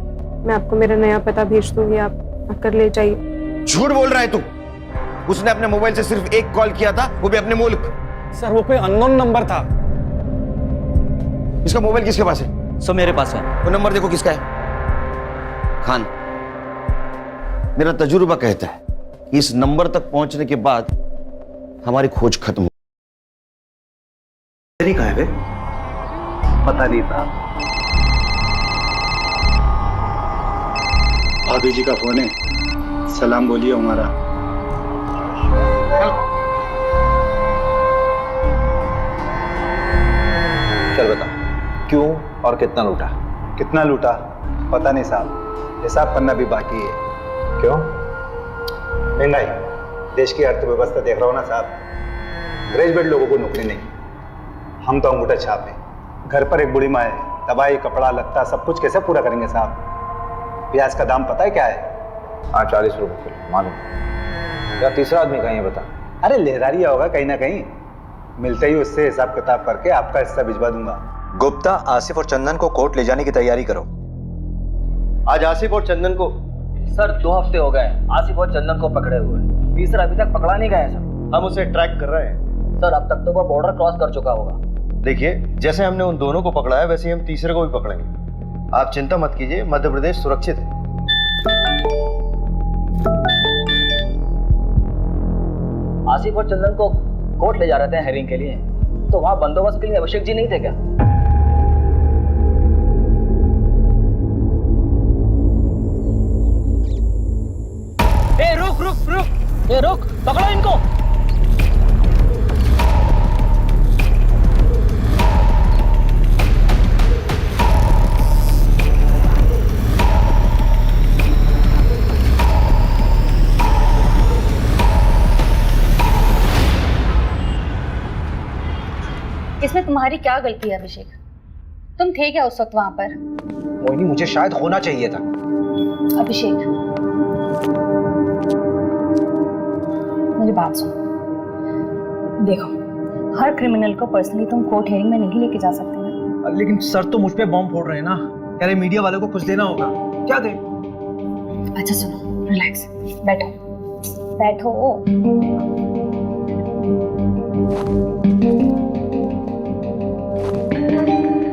मैं आपको मेरा नया पता भेज दूंगी, आप आकर ले जाइए। झूठ बोल रहा है तू। उसने अपने मोबाइल से सिर्फ एक कॉल किया था, वो भी अपने मुल्क। सर वो कोई अननोन नंबर था। इसका मोबाइल किसके पास है? सो मेरे पास है। वो नंबर देखो किसका है। खान, मेरा तजुर्बा कहता है कि इस नंबर तक पहुंचने के बाद हमारी खोज खत्म हो। कहाँ है बे? पता नहीं था। भाभी जी का फोन है, सलाम बोलिए हमारा। चल बता, क्यों और कितना लूटा? कितना लूटा पता नहीं साहब, हिसाब करना भी बाकी है। क्यों? महंगाई, देश की अर्थव्यवस्था देख रहा हो ना साहब, ग्रेजुएट लोगों को नौकरी नहीं, हम तो अंगूठा छाप है। घर पर एक बूढ़ी माँ है, दवाई कपड़ा लत्ता सब कुछ कैसे पूरा करेंगे साहब? प्याज का दाम पता है क्या है? हाँ 40 रुपए किलो, मालूम। या तीसरा आदमी कहीं है बता? अरे लहरारिया होगा कहीं ना कहीं, मिलते ही उससे हिसाब किताब करके आपका हिस्सा भिजवा दूंगा। गुप्ता, आसिफ और चंदन को कोर्ट ले जाने की तैयारी करो। आज आसिफ और चंदन को सर 2 हफ्ते हो गए आसिफ और चंदन को पकड़े हुए, तीसरा अभी तक पकड़ा नहीं गया सर। हम उसे ट्रैक कर रहे हैं सर। अब तक तो वो बॉर्डर क्रॉस कर चुका होगा। देखिए, जैसे हमने उन दोनों को पकड़ा है वैसे ही हम तीसरे को भी पकड़ेंगे। आप चिंता मत कीजिए, मध्य प्रदेश सुरक्षित है। आसिफ और चंदन को कोर्ट ले जा रहे थे हेयरिंग के लिए, तो वहां बंदोबस्त के लिए अभिषेक जी नहीं थे क्या? ए रुक रुक रुक, ए रुक, पकड़ो इनको। इसमें तुम्हारी क्या गलती है अभिषेक? तुम थे क्या उस वक्त वहां पर? मोहिनी, मुझे शायद होना चाहिए था। अभिषेक, मेरी बात सुन। देखो, हर क्रिमिनल को पर्सनली तुम कोर्ट हियरिंग में नहीं लेके जा सकते ना। लेकिन सर तो मुझ पे बॉम्ब फोड़ रहे हैं ना, कह रहे मीडिया वालों को कुछ देना होगा, क्या दे? अच्छा सुनो, रिलैक्स, बैठो बैठो।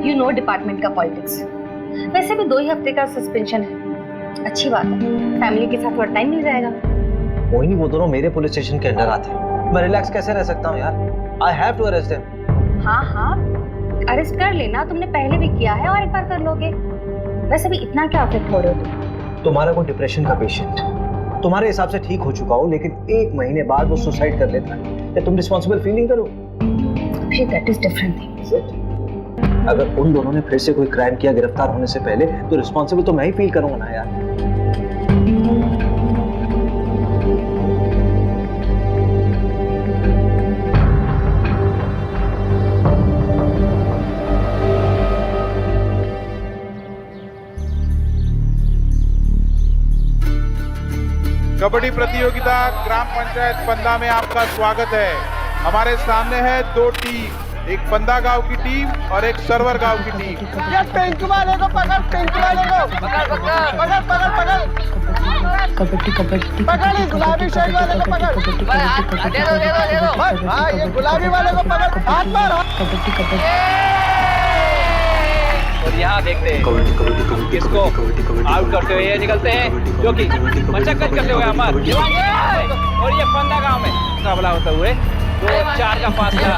यू नो डिपार्टमेंट का पॉलिटिक्स। वैसे भी 2 ही हफ्ते का सस्पेंशन है, अच्छी बात है, फैमिली के साथ थोड़ा टाइम मिल जाएगा। मोहिनी, वो दोनों मेरे पुलिस स्टेशन के अंडर आते हैं, मैं रिलैक्स कैसे रह सकता हूँ यार? I have to arrest them. हाँ हाँ, अरेस्ट कर लेना, तुमने पहले भी किया है और एक बार कर लोगे। वैसे भी इतना क्या अफेक्ट हो रहे हो तुम? तुम्हारा कोई डिप्रेशन का पेशेंट तुम्हारे हिसाब से ठीक हो चुका हो, लेकिन 1 महीने बाद वो सुसाइड कर लेता है, क्या तुम रिस्पॉन्सिबल फील नहीं करो? That is different thing. अगर उन दोनों ने फिर से कोई क्राइम किया गिरफ्तार होने से पहले, तो रिस्पॉन्सिबल तो मैं ही फील करूंगा ना यार। कबड्डी प्रतियोगिता ग्राम पंचायत पंदा में आपका स्वागत है। हमारे सामने है 2 टीम, एक पंदा गांव की टीम और एक सरवर गांव की टीम। ये पिंक वाले को पकड़, पिंक वाले को पकड़ पकड़ पकड़ पकड़ पकड़। कबड्डी कबड्डी पकड़, गुलाबी शर्ट वाले को पकड़। दे दो। हाँ, ये गुलाबी वाले को पकड़, हाथ मार। कबड्डी कबड्डी। और यहाँ देखते हैं किसको आउट करते हुए ये निकलते हैं, जो कि मशक्कत करते हुए हमारे और ये पंदा गांव में मुकाबला होते हुए 2-4 का फासला।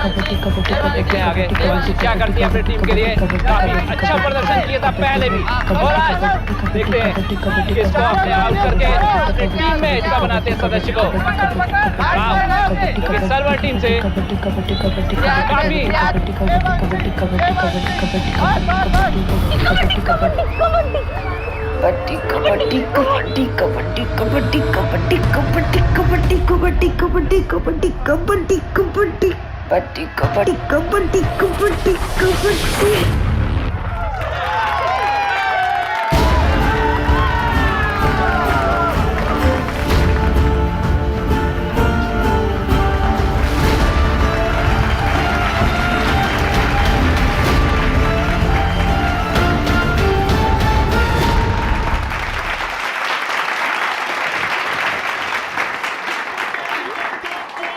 देखते हैं आगे देवांशी क्या करती है अपनी टीम के लिए। काफी अच्छा प्रदर्शन किया था पहले भी, और आज देखते हैं किसको अपने आउट करके अपनी टीम में इसका बनाते हैं सदस्य को। सर्वर टीम से काफी कबड्डी कबड्डी कबड्डी कबड्डी कबड्डी कबड्डी कबड्डी कबड्डी कबड्डी कबड्डी कबड्डी कबड्डी कबड्डी कबड्डी कबड्डी कबड्डी कबड्डी।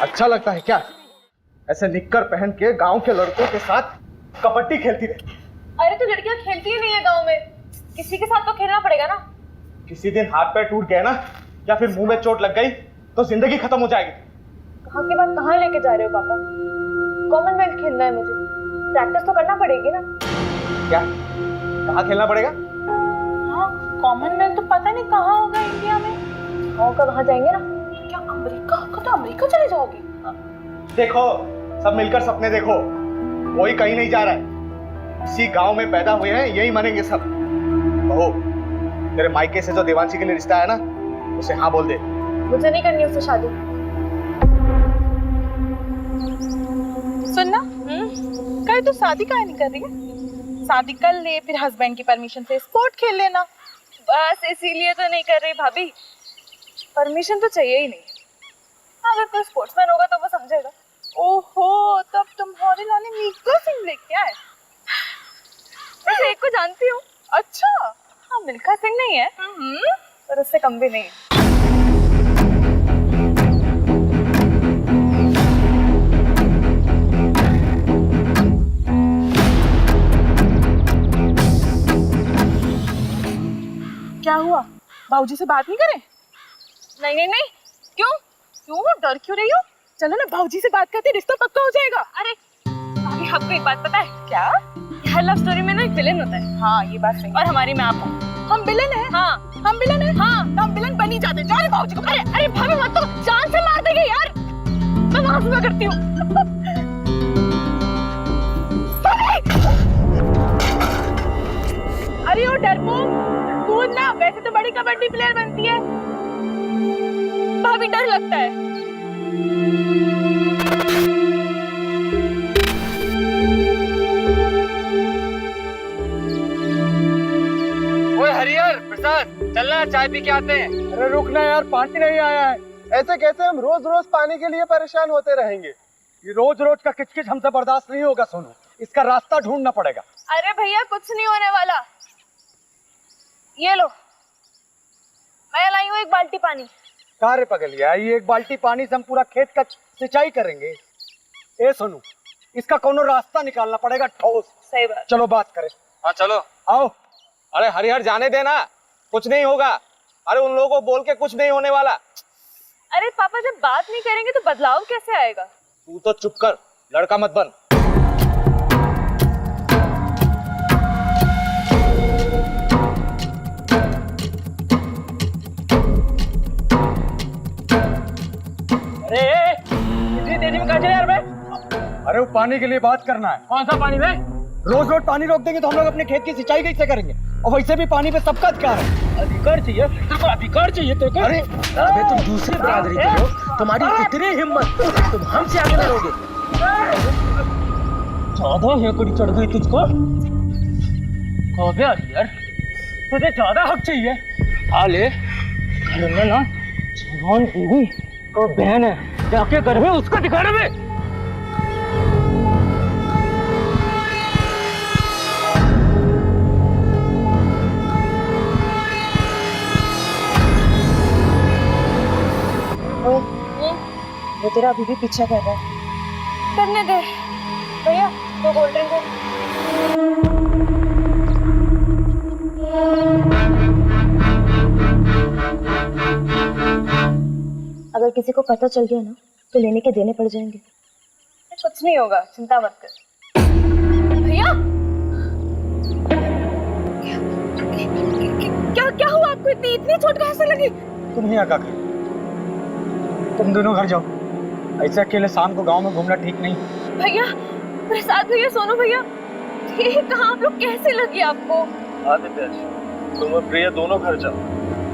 अच्छा लगता है क्या ऐसे निक्कर पहन के गांव के लड़कों के साथ कबड्डी खेलती रहती? अरे तो लड़कियां खेलती ही नहीं है गांव में, किसी के साथ तो खेलना पड़ेगा ना। किसी दिन हाथ पैर टूट गए ना, या फिर मुंह में चोट लग गई, तो जिंदगी खत्म हो जाएगी। कहाँ के बाद कहाँ लेके जा रहे हो पापा? कॉमनवेल्थ खेलना है मुझे, प्रैक्टिस तो करना पड़ेगी ना। क्या कहाँ खेलना पड़ेगा? हाँ, कॉमनवेल्थ तो पता नहीं कहाँ होगा इंडिया में। गाँव का वहाँ जाएंगे ना। क्या अमेरिका का? तो अमेरिका चले जाओगे? देखो, सब मिलकर सपने देखो, कोई कहीं नहीं जा रहा है, इसी गांव में पैदा हुए हैं, यही मनेंगे सब। बहू, तेरे मायके से जो देवांशी के लिए रिश्ता है ना, उसे हाँ बोल दे। मुझे नहीं करनी उससे शादी। सुनना, कल तू शादी काहे नहीं कर रही है? शादी कर ले, फिर हस्बैंड की परमिशन से स्पोर्ट खेल लेना। बस इसीलिए तो नहीं कर रही भाभी, परमिशन तो चाहिए ही नहीं। अगर कोई स्पोर्ट्समैन होगा तो वो समझेगा। ओहो, तब तुम्हारे लाने मिल्खा सिंह लेके आए। वैसे एक को जानती हूँ। अच्छा, हाँ, मिल्खा सिंह नहीं है, पर उससे कम भी नहीं है। क्या हुआ? बाबूजी से बात नहीं करे? नहीं नहीं नहीं, क्यों डर क्यों रही हो? चलो ना बाबूजी से बात करते, रिश्ता पक्का हो जाएगा। अरे भाभी आपको एक बात पता है क्या? हर लव स्टोरी में ना एक विलेन होता है। हाँ ये बात सही। और हमारी में आप हो। हम विलन हैं? हाँ हम विलन हैं? हाँ तो हम विलन बन ही जाते। जाओ बाबूजी को। अरे भाभी मत तो जान से मार देंगे यार। मैं माफी करती हूँ। अरे ओ डरपोक, कूद ना, वैसे तो बड़ी कबड्डी प्लेयर बनती है। भाभी डर लगता है। ओए हरिहर प्रसाद, चलना चाय पी के आते हैं। अरे रुकना यार, पानी नहीं आया है। ऐसे कैसे हम रोज रोज पानी के लिए परेशान होते रहेंगे? ये रोज रोज का किचकिच हमसे बर्दाश्त नहीं होगा सोनू, इसका रास्ता ढूंढना पड़ेगा। अरे भैया कुछ नहीं होने वाला, ये लो मैं लाई हूँ एक बाल्टी पानी। कहाँ रे पगलिया, ये एक बाल्टी पानी से हम पूरा खेत का सिंचाई करेंगे? ए सोनू, इसका कोनो रास्ता निकालना पड़ेगा ठोस। सही बात। चलो बात करें। हाँ चलो। आओ। अरे हरिहर जाने देना, कुछ नहीं होगा। अरे उन लोगों को बोल के कुछ नहीं होने वाला। अरे पापा जब बात नहीं करेंगे तो बदलाव कैसे आएगा? तू तो चुप कर, लड़का मत बन। अरे इतनी तेजी में कहाँ चले यार? मैं अरे वो पानी के लिए बात करना है। कौन सा पानी में? रोज रोज पानी रोक देंगे तो हम लोग अपने खेत की सिंचाई कैसे करेंगे? और वैसे भी पानी पे सबका अधिकार है। अधिकार चाहिए तेरे को, अधिकार चाहिए तेरे को। अरे अबे तुम दूसरी बिरादरी के हो, तुम्हारी इतनी हिम्मत, तुम हमसे आगे लड़ोगे? ज्यादा हेकड़ी चढ़ गई तुझको। अबे यार तुझे ज्यादा हक चाहिए। हाले ना जवान बीवी तो बहन है, जाके घर में उसको दिखाने में। वो तेरा अभी भी पीछा कर रहा है। करने दे भैया, तो कोल्ड ड्रिंक अगर किसी को पता चल गया ना तो लेने के देने पड़ जाएंगे। कुछ नहीं होगा, चिंता मत कर। भैया क्या हुआ आपको? इतनी चोट कहाँ से लगी? तुम ही आका कर, तुम दोनों घर जाओ। ऐसे अकेले शाम को गांव में घूमना ठीक नहीं। भैया प्रसाद भैया, सोनू भैया, ये कहाँ आप लोग? कैसे लगी आपको? आदित्य तुम और प्रिया दोनों घर जाओ।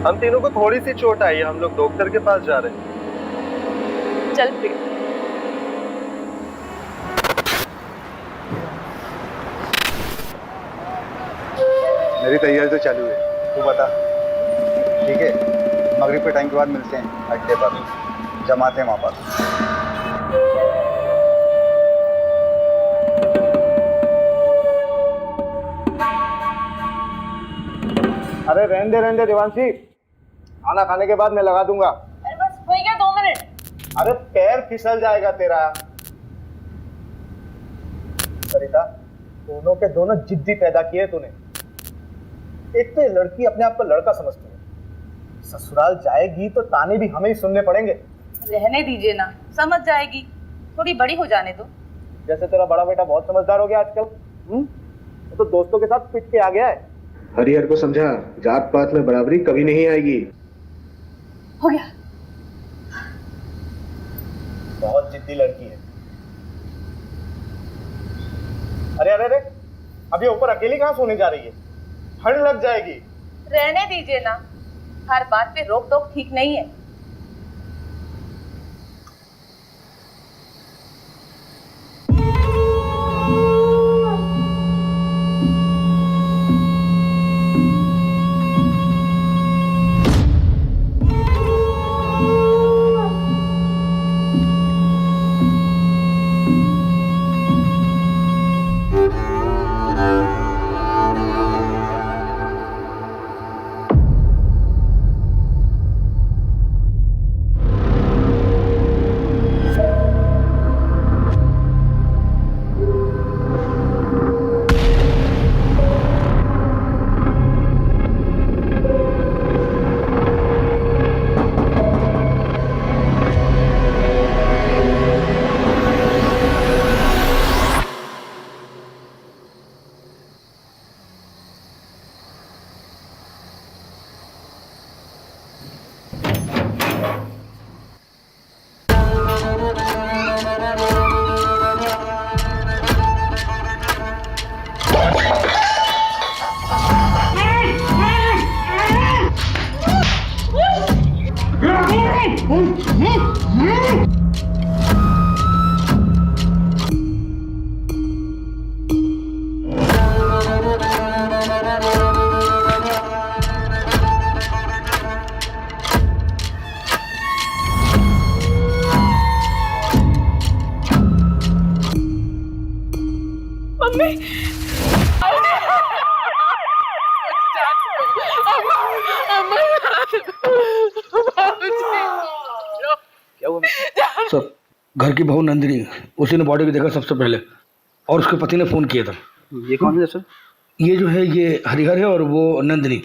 हम तीनों को थोड़ी सी चोट आई है, हम लोग डॉक्टर के पास जा रहे हैं। चल प्रिया। मेरी तैयारी तो चालू है, तू बता। ठीक है, मगरिब के टाइम के बाद मिलते हैं अड्डे पर, जमाते हैं वहाँ पर। अरे रहने दे देवांशी, खाना खाने के बाद मैं लगा दूंगा। अरे बस हो गया 2 मिनट। अरे पैर फिसल जाएगा तेरा। सरिता, दोनों के दोनों जिद्दी पैदा किए तूने। एक तो ये लड़की अपने आप को लड़का समझती है, ससुराल जाएगी तो ताने भी हमें ही सुनने पड़ेंगे। रहने दीजिए ना, समझ जाएगी, थोड़ी बड़ी हो जाने दो। जैसे तेरा बड़ा बेटा बहुत समझदार हो गया आजकल, तो दोस्तों के साथ पिट के आ गया है। हरिहर को समझा, जात पात में बराबरी कभी नहीं आएगी। हो गया। बहुत जिद्दी लड़की है। अरे अरे अरे, अब ये ऊपर अकेली कहाँ सोने जा रही है? ठंड लग जाएगी। रहने दीजिए ना, हर बात पे रोक टोक ठीक नहीं है। मम्मी क्या हुआ सर? घर की बहू नंदिनी, उसी ने बॉडी को देखा सबसे पहले और उसके पति ने फोन किया था। ये कौन है सर? ये जो है ये हरिहर है और वो नंदिनी।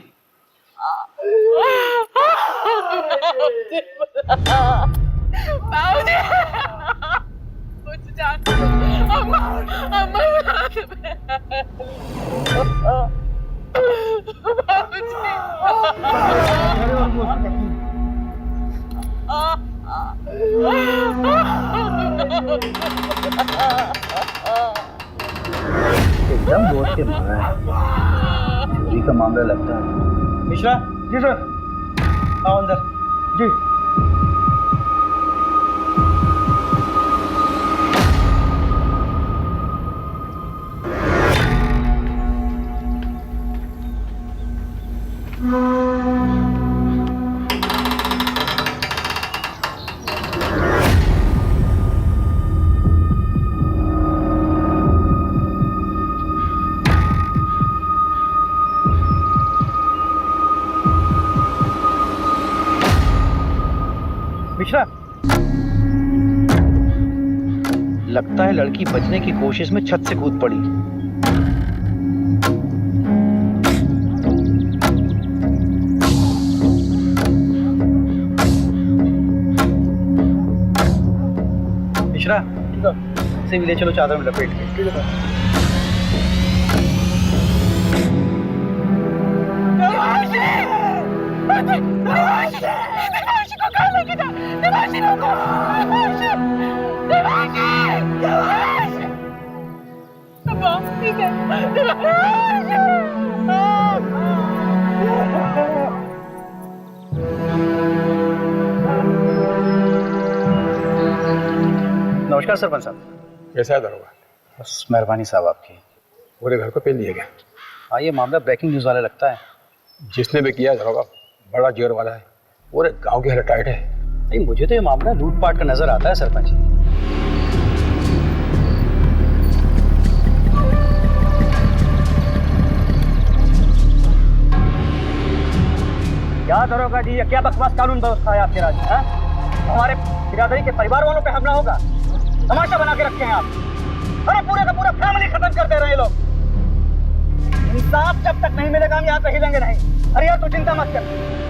एकदम दोस्त के मारा है, चोरी का मामला लगता है। मिश्रा जी सर, आओ अंदर जी। मिश्रा, लगता है लड़की बचने की कोशिश में छत से कूद पड़ी। मिश्रा, इसे भी ले चलो चादर में लपेट के। नमस्कार सरपंच साहब। कैसा है दरोगा? बस मेहरबानी साहब आपकी। पूरे घर को पेल दिया गया। हाँ, ये मामला ब्रेकिंग न्यूज़ वाला लगता है। जिसने भी किया दरोगा बड़ा जोर वाला है, पूरे गांव की हालत टाइट है। नहीं, मुझे तो ये मामला लूटपाट का नजर आता है सरपंच जी। क्या दरोगा जी, ये क्या बकवास कानून व्यवस्था है आपके राज्य में? हमारे बिरादरी के परिवार वालों पे हमला होगा, तमाशा बना के रखे हैं आप। अरे पूरे का पूरा फैमिली खत्म कर दे रहे हैं लोग। इंसाफ जब तक नहीं मिलेगा हम यहाँ से हिलेंगे नहीं। हरिहर तू चिंता मत कर,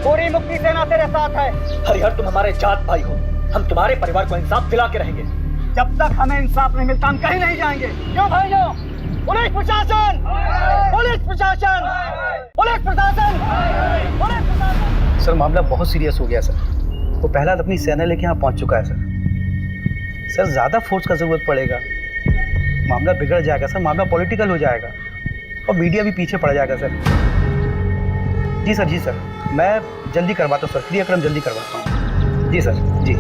पूरी मुक्ति सेना तेरे साथ है। हरिहर तुम हमारे जात भाई हो, हम तुम्हारे परिवार को इंसाफ दिला के रहेंगे। जब तक हमें इंसाफ नहीं मिलता हम कहीं नहीं जाएंगे। क्यों भाइयों? पुलिस प्रशासन, पुलिस प्रशासन, पुलिस प्रशासन, पुलिस प्रशासन। सर मामला बहुत सीरियस हो गया सर। वो पहला अपनी सेना लेके यहाँ पहुंच चुका है सर। सर ज्यादा फोर्स का जरूरत पड़ेगा, मामला बिगड़ जाएगा सर, मामला पॉलिटिकल हो जाएगा और मीडिया भी पीछे पड़ जाएगा सर। जी सर, जी सर, मैं जल्दी करवाता हूँ सर, क्रियाक्रम जल्दी करवाता हूँ। जी सर, जी।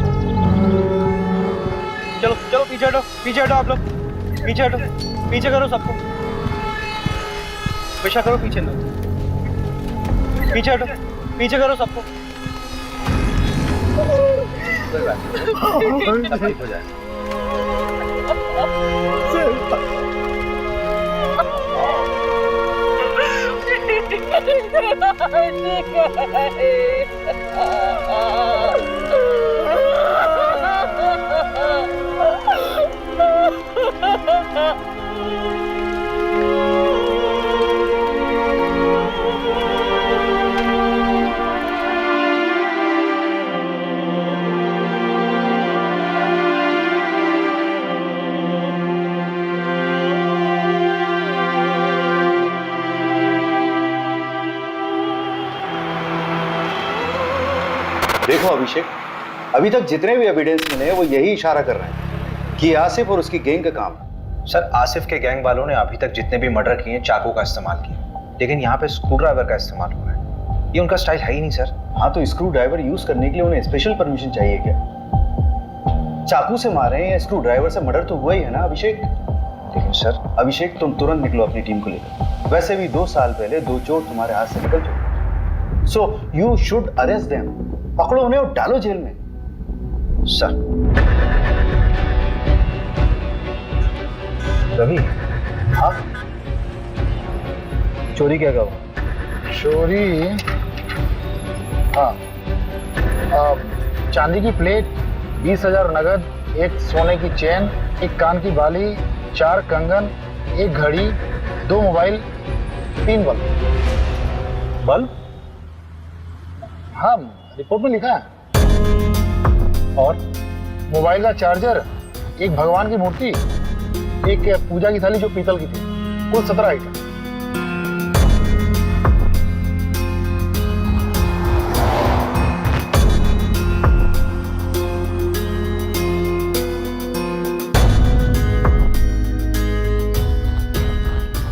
चलो चलो पीछे हटो, पीछे हटो आप लोग, पीछे हटो, पीछे करो सबको, पेशा करो पीछे लो, पीछे हटो, पीछे करो सबको। कोई बात नहीं, हो जाए। देखो अभिषेक, अभी तक जितने भी एविडेंस मिले वो यही इशारा कर रहे हैं कि आसिफ और उसकी गैंग का काम है। सर, आसिफ के गैंग वालों ने अभी तक जितने भी मर्डर किए चाकू का इस्तेमाल किया, लेकिन यहाँ पे स्क्रू ड्राइवर का इस्तेमाल हुआ है। ये उनका स्टाइल है ही नहीं सर। हाँ, तो स्क्रू ड्राइवर यूज करने के लिए उन्हें स्पेशल परमिशन चाहिए क्या? चाकू से मारे हैं या स्क्रू ड्राइवर से मर्डर तो हुआ ही है ना अभिषेक। लेकिन सर, अभिषेक तुम तुरंत निकलो अपनी टीम को लेकर। वैसे भी 2 साल पहले 2 चोर तुम्हारे हाथ से निकल चुके। So you should arrest them. पकड़ो उन्हें और डालो जेल में। सर। रवि, हाँ, चोरी क्या कहो? चोरी, हाँ, चांदी की प्लेट, 20,000 नगद, 1 सोने की चेन, 1 कान की बाली, 4 कंगन, 1 घड़ी, 2 मोबाइल, 3 बल्ब। बल्ब? हाँ, रिपोर्ट में लिखा है। और मोबाइल का चार्जर, 1 भगवान की मूर्ति, 1 पूजा की थाली जो पीतल की थी, कुल 17 आइटम।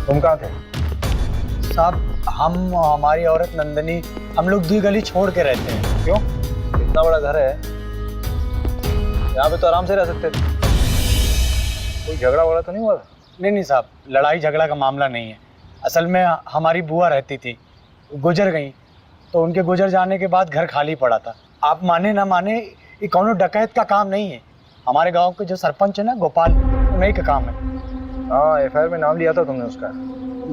तुम कहाँ थे? साहब, हम हमारी औरत नंदनी, हम लोग 2 गली छोड़ के रहते हैं। क्यों? इतना बड़ा घर है, यहाँ पे तो आराम से रह सकते थे। कोई झगड़ा वगड़ा तो नहीं हुआ? नहीं साहब, लड़ाई झगड़ा का मामला नहीं है। असल में हमारी बुआ रहती थी, गुजर गई, तो उनके गुजर जाने के बाद घर खाली पड़ा था। आप माने ना माने, ये कौनो डकैत का काम नहीं है। हमारे गांव के जो सरपंच है ना, गोपाल, उन्हीं का काम है। हाँ, एफआईआर में नाम लिया था तुमने उसका?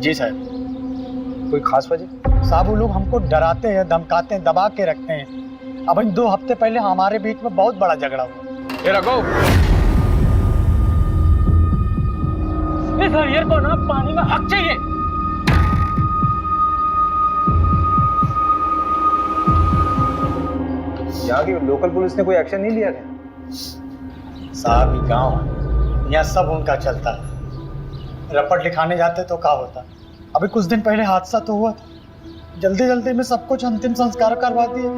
जी साहब। कोई खास वजह? साहब, वो लोग हमको डराते हैं, धमकाते हैं, दबा के रखते हैं। अब 2 हफ्ते पहले हमारे बीच में बहुत बड़ा झगड़ा हुआ। ये रखो। इस हरियर को ना पानी में हक चाहिए। यहाँ की लोकल पुलिस ने कोई एक्शन नहीं लिया क्या? साहब, ये गाँव है, यहाँ सब उनका चलता है। रपट लिखाने जाते तो क्या होता। अभी कुछ दिन पहले हादसा तो हुआ, जल्दी जल्दी में सब कुछ अंतिम संस्कार करवा दिए,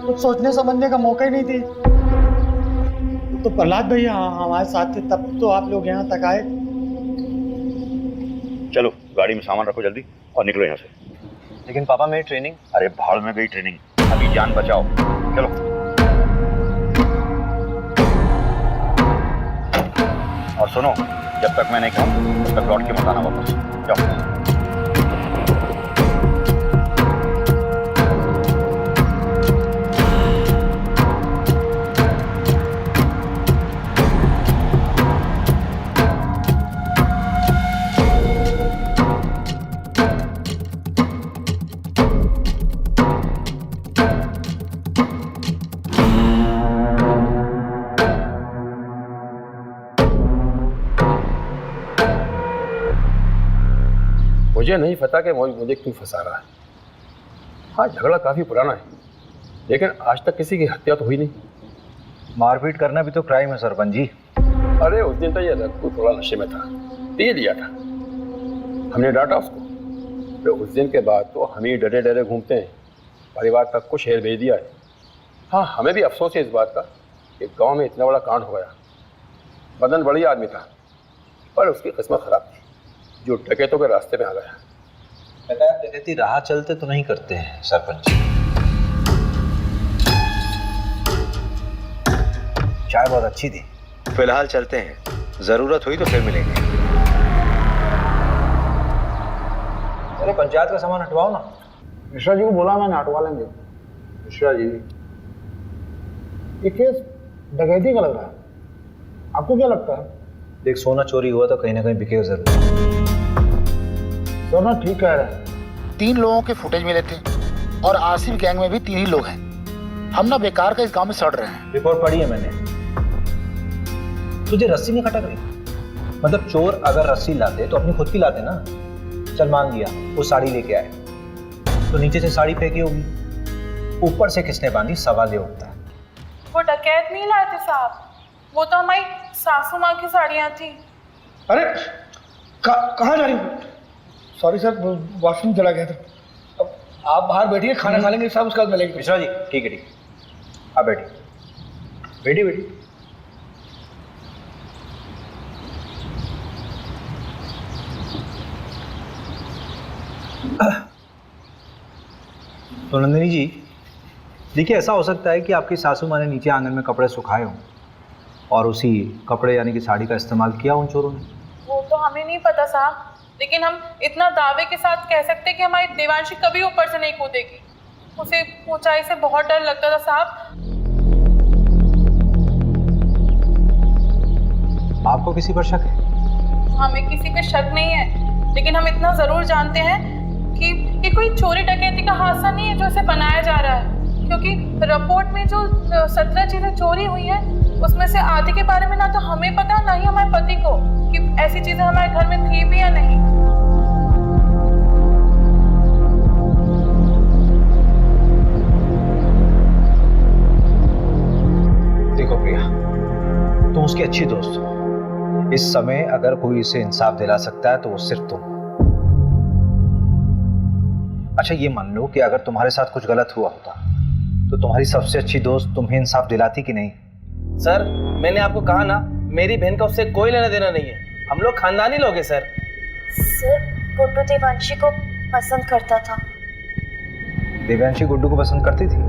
कुछ सोचने समझने का मौका ही नहीं दिए। तो प्रहलाद भैया हमारे साथ थे, तब तो आप लोग यहाँ तक आए। चलो गाड़ी में सामान रखो जल्दी और निकलो यहाँ से। लेकिन पापा, मेरी ट्रेनिंग? अरे भाड़ में गई ट्रेनिंग, अभी जान बचाओ। चलो। और सुनो, जब तक मैं नहीं कहूँ तब तक लौट के मत आना वापस। जाओ। मुझे नहीं पता कि मुझे क्यों फंसा रहा है। हाँ, झगड़ा काफ़ी पुराना है, लेकिन आज तक किसी की हत्या तो हुई नहीं। मारपीट करना भी तो क्राइम है सरपंच जी। अरे उस दिन तो ये रघु थोड़ा नशे में था, पी लिया था, हमने डांटा उसको। फिर उस दिन के बाद तो हम ही डरे डरे घूमते हैं, परिवार तक को शहर भेज दिया है। हाँ, हमें भी अफसोस है इस बात का कि गांव में इतना बड़ा कांड हो गया। बदन बढ़िया आदमी था, पर उसकी किस्मत खराब थी, जो डकैतों के रास्ते में आ गया। डकैती राह चलते तो नहीं करते हैं सरपंच। चाय बहुत अच्छी थी। फिलहाल चलते हैं, जरूरत हुई तो फिर मिलेंगे। अरे पंचायत का सामान हटवाओ ना। मिश्रा जी को बोला मैंने, हटवा लेंगे। मिश्रा जी, ये केस डकैती का लग रहा है, आपको क्या लगता है? देख, सोना चोरी हुआ तो कहीं ना कहीं बिकेगा जरूर। सोना ठीक कह रहे हैं। 3 लोगों के फुटेज मिले थे और आसिफ गैंग में भी 3 ही लोग हैं। हम ना बेकार का इस गांव में सड़ रहे हैं। रिपोर्ट पढ़ी है मैंने। तुझे रस्सी नहीं खटक रही? मतलब चोर अगर रस्सी लाते तो अपनी खुद की लाते ना। चल मान लिया वो साड़ी लेके आए, तो नीचे से साड़ी फेंकी होगी, ऊपर से किसने बांधी, सवाल ये उठता है। वो डकैत नहीं लाए थे साहब, वो तो हमारी सासू माँ की साड़ियाँ थी। अरे कहाँ जा रही हो? सॉरी सर, वॉशरूम चला गया था। अब आप बाहर बैठिए, खाना खा लेंगे, सब उसके बाद मिलेंगे। मिश्रा जी, ठीक है ठीक है, आप बैठिए। बेटी बेटी तो नंदिनी जी, देखिए ऐसा हो सकता है कि आपकी सासू माँ ने नीचे आंगन में कपड़े सुखाए हों और उसी कपड़े यानी कि साड़ी का इस्तेमाल किया उन चोरों ने। वो तो हमें नहीं पता साहब, लेकिन हम इतना दावे के साथ कह सकते हैं कि हमारी देवांशी कभी ऊपर से नहीं कूदेगी। उसे ऊंचाई से बहुत डर लगता था साहब। आपको किसी पर शक है? हमें किसी पे शक नहीं है, लेकिन हम इतना जरूर जानते हैं कि ये कोई चोरी डकैती का हादसा नहीं है जो इसे बनाया जा रहा है, क्योंकि रिपोर्ट में जो 17 चीजें चोरी हुई हैं उसमें से आधे के बारे में ना तो हमें पता ना ही हमारे पति को कि ऐसी चीजें हमारे घर में थी भी या नहीं। देखो प्रिया, तुम उसकी अच्छी दोस्त हो। इस समय अगर कोई इसे इंसाफ दिला सकता है तो वो सिर्फ तुम। अच्छा ये मान लो कि अगर तुम्हारे साथ कुछ गलत हुआ होता तो तुम्हारी सबसे अच्छी दोस्त तुम्हें इंसाफ दिलाती कि नहीं? सर मैंने आपको कहा ना, मेरी बहन का उससे कोई लेना देना नहीं है, हम लोग खानदानी लोग हैं सर। सर गुड्डू देवांशी को पसंद करता था। देवांशी गुड्डू को पसंद करती थी?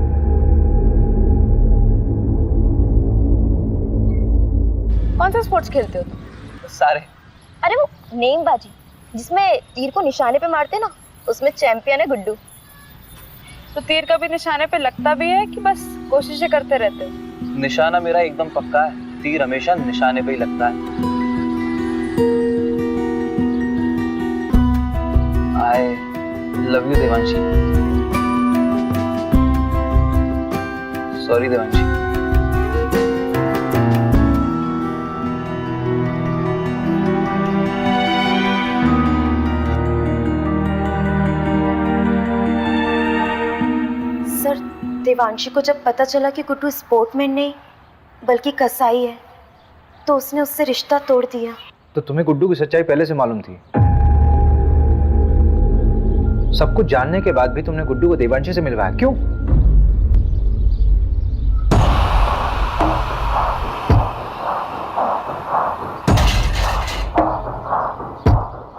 कौन सा स्पोर्ट्स खेलते हो तुम? सारे। अरे वो नेमबाजी जिसमें तीर को निशाने पे मारते ना, उसमें चैंपियन है गुड्डू। तो तीर कभी निशाने पे लगता भी है कि बस कोशिशें करते रहते हो? निशाना मेरा एकदम पक्का है, तीर हमेशा निशाने पे ही लगता है। I love you Devanshi. Sorry Devanshi. Sir Devanshi को जब पता चला कि गुड्डू स्पोर्टमैन नहीं बल्कि कसाई है तो उसने उससे रिश्ता तोड़ दिया। तो तुम्हें गुड्डू की सच्चाई पहले से मालूम थी? सब कुछ जानने के बाद भी तुमने गुड्डू को देवांशी से मिलवाया, क्यों?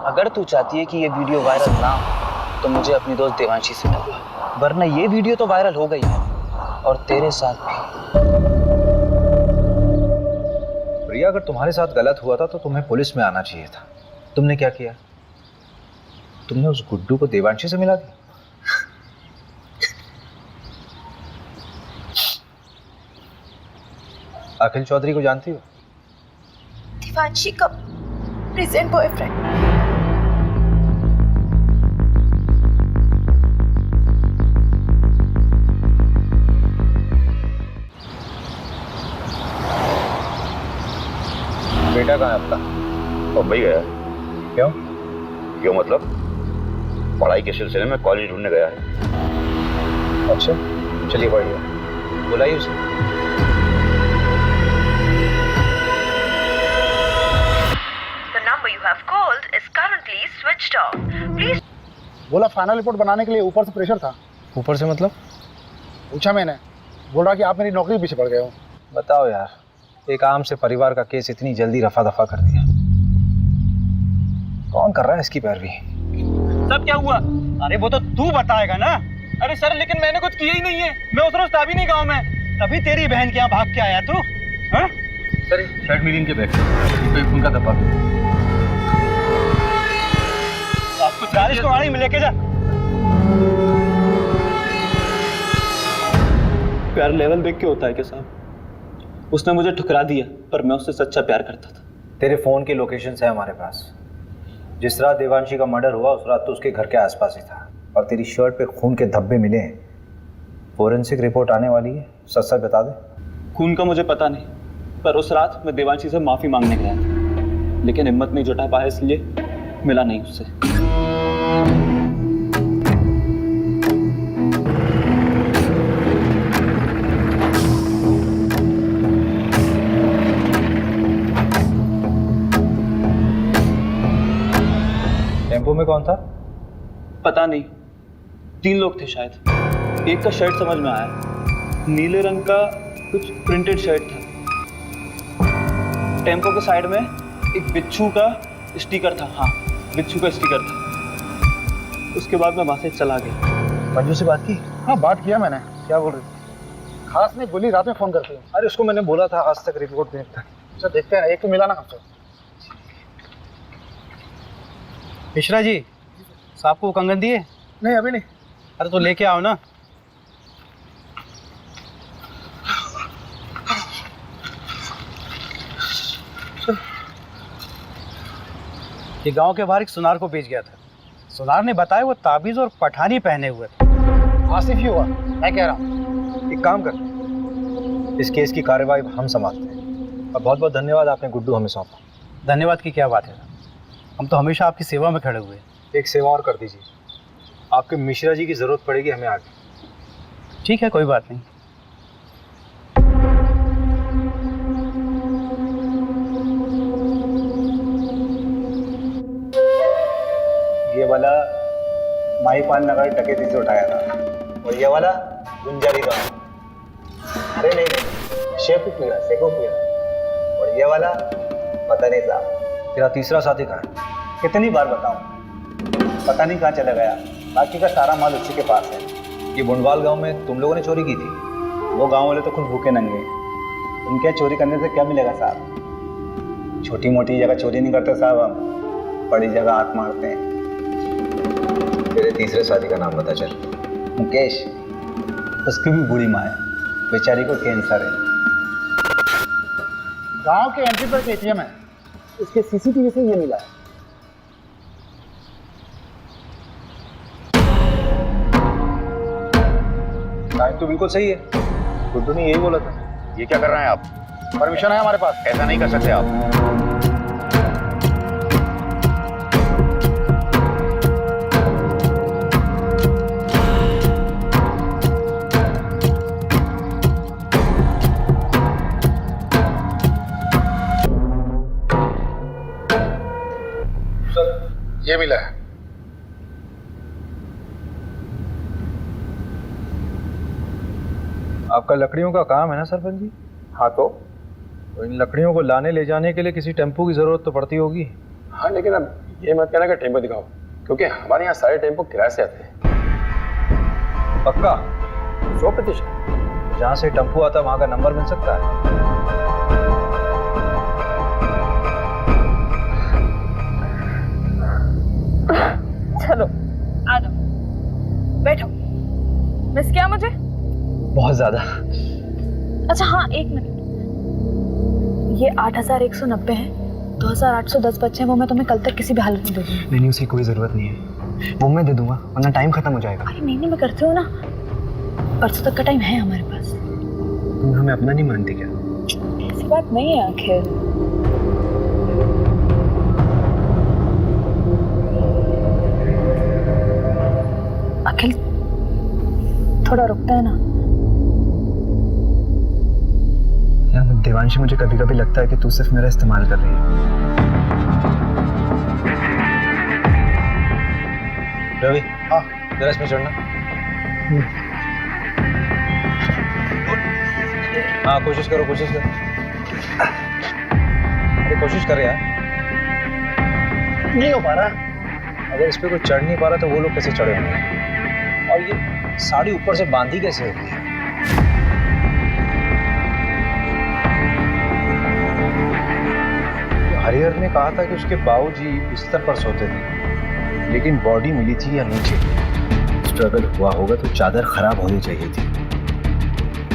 अगर तू चाहती है कि ये वीडियो वायरल ना हो तो मुझे अपनी दोस्त देवांशी से मिलवा, वरना ये वीडियो तो वायरल हो गई है और तेरे साथ भी। प्रिया अगर तुम्हारे साथ गलत हुआ था तो तुम्हें पुलिस में आना चाहिए था। तुमने क्या किया? तुमने उस गुड्डू को देवांशी से मिला दिया। अखिल चौधरी को जानती हो? देवांशी का प्रेजेंट बॉयफ्रेंड। बेटा कहाँ है आपका? मुंबई गया है। क्यों? क्यों मतलब पढ़ाई के सिलसिले में कॉलेज ढूंढने गया है। अच्छा चलिए बढ़िया, बुलाइए उसे। The number you have called is currently switched off. Please. बोला फाइनल रिपोर्ट बनाने के लिए ऊपर से प्रेशर था। ऊपर से मतलब? पूछा मैंने, बोल रहा कि आप मेरी नौकरी पीछे पड़ गए हो। बताओ यार, एक आम से परिवार का केस इतनी जल्दी रफा दफा कर दिया। कौन कर रहा है इसकी पैरवी? सब क्या हुआ? अरे वो तो तू बताएगा ना। अरे सर लेकिन मैंने कुछ किया ही नहीं है, मैं उस रोज था भी नहीं गाँव में, तभी तेरी बहन के यहाँ भाग के आया तू। हाँ? सर शर्ट मिली इनके बैग कोई खून का धब्बा। आपको 40 को गाड़ी में लेके जा। प्यार लेवल देख के होता है क्या साहब? उसने मुझे ठुकरा दिया पर मैं उससे सच्चा प्यार करता था। तेरे फोन की लोकेशन है हमारे पास। जिस रात देवांशी का मर्डर हुआ उस रात तो उसके घर के आसपास ही था और तेरी शर्ट पे खून के धब्बे मिले हैं। फोरेंसिक रिपोर्ट आने वाली है, सच सच बता दे। खून का मुझे पता नहीं, पर उस रात मैं देवांशी से माफी मांगने गया था, लेकिन हिम्मत नहीं जुटा पाया इसलिए मिला नहीं उससे। टेम्पो में कौन था? पता नहीं, 3 लोग थे शायद। एक का शर्ट समझ में आया, नीले रंग का कुछ प्रिंटेड शर्ट था। टेम्पो के साइड में एक बिच्छू का स्टिकर था। हाँ, बिच्छू का स्टिकर था। उसके बाद मैं वहां से चला गया। मंजू से बात की? हाँ, बात किया मैंने। क्या बोल रही? खास नहीं बोली, रात में फोन करती हूँ। अरे उसको मैंने बोला था आज तक रिपोर्ट देखता। अच्छा, देखते हैं, एक तो मिला ना हमसे। मिश्रा जी, साहब को कंगन दिए? नहीं, अभी नहीं। अरे तो लेके आओ ना। ये गांव के बाहर एक सुनार को बेच गया था। सुनार ने बताया वो ताबीज और पठानी पहने हुए थे। आसिफ ही हुआ, मैं कह रहा हूँ। एक काम कर, इस केस की कार्रवाई हम संभालते हैं। और बहुत बहुत धन्यवाद, आपने गुड्डू हमें सौंपा। धन्यवाद की क्या बात है, हम तो हमेशा आपकी सेवा में खड़े हुए। एक सेवा और कर दीजिए, आपके मिश्रा जी की जरूरत पड़ेगी हमें आगे। ठीक है, कोई बात नहीं। ये वाला माहीपाल नगर डकैती से उठाया था, और ये वाला गुंजारी गांव। अरे नहीं, शेखुपुरा। और ये वाला पता नहीं साहब। तेरा तीसरा साथी कहाँ है? कितनी बार बताऊं, पता नहीं कहाँ चला गया। बाकी का सारा माल उसी के पास है। ये बुंडवाल गांव में तुम लोगों ने चोरी की थी? वो गांव वाले तो खुद भूखे नंगे, उनके चोरी करने से क्या मिलेगा साहब? छोटी मोटी जगह चोरी नहीं करते साहब, हम बड़ी जगह हाथ मारते हैं। तेरे तीसरे साथी का नाम बता चल। मुकेश। उसकी भी बुरी माँ है, बेचारी को कैंसर है। गांव के एंट्री पर एटीएम है, उसके सीसीटीवी से ये मिला है। टाइम तो बिल्कुल सही है, गुड्डू ने यही बोला था। ये क्या कर रहे हैं आप? परमिशन है हमारे पास। ऐसा नहीं कर सकते आप। ये मिला है। आपका लकड़ियों का काम है ना सरपंच जी? हाँ, तो इन लकड़ियों को लाने ले जाने के लिए किसी टेम्पो की जरूरत तो पड़ती होगी। हाँ, लेकिन अब ये मत कहना कि टेम्पो दिखाओ, क्योंकि हमारे यहाँ सारे टेम्पो किराए से आते हैं। पक्का? 100%। जहाँ से टेम्पो आता है वहाँ का नंबर मिल सकता है? चलो आ जाओ, बैठो। मिस क्या मुझे? बहुत ज्यादा। अच्छा हाँ, एक मिनट। ये 8190 है, 2810 बच्चे हैं, वो मैं तुम्हें कल तक किसी भी हालत में दे दूंगी। नहीं, उसकी कोई जरूरत नहीं है, वो मैं दे दूंगा, वरना टाइम खत्म हो जाएगा। अरे नहीं, मैं करती हूँ ना, परसों तक का टाइम है हमारे पास। तुम हमें अपना नहीं मानती क्या? ऐसी बात नहीं है आखिर। अखिल थोड़ा रुकता है ना यार। देवांशी, मुझे कभी कभी लगता है कि तू सिर्फ मेरा इस्तेमाल कर रही है। रवि, हाँ जरा इसमें चढ़ना। हाँ, कोशिश करो। अरे कोशिश कर यार। नहीं हो पा रहा। अगर इस पे कोई चढ़ नहीं पा रहा तो वो लोग कैसे चढ़े होंगे? और ये साड़ी ऊपर से बांधी कैसे होती है? हरिहर ने कहा था कि उसके बाबूजी बिस्तर पर सोते थे, लेकिन बॉडी मिली थी या नीचे। स्ट्रगल हुआ होगा तो चादर खराब होनी चाहिए थी,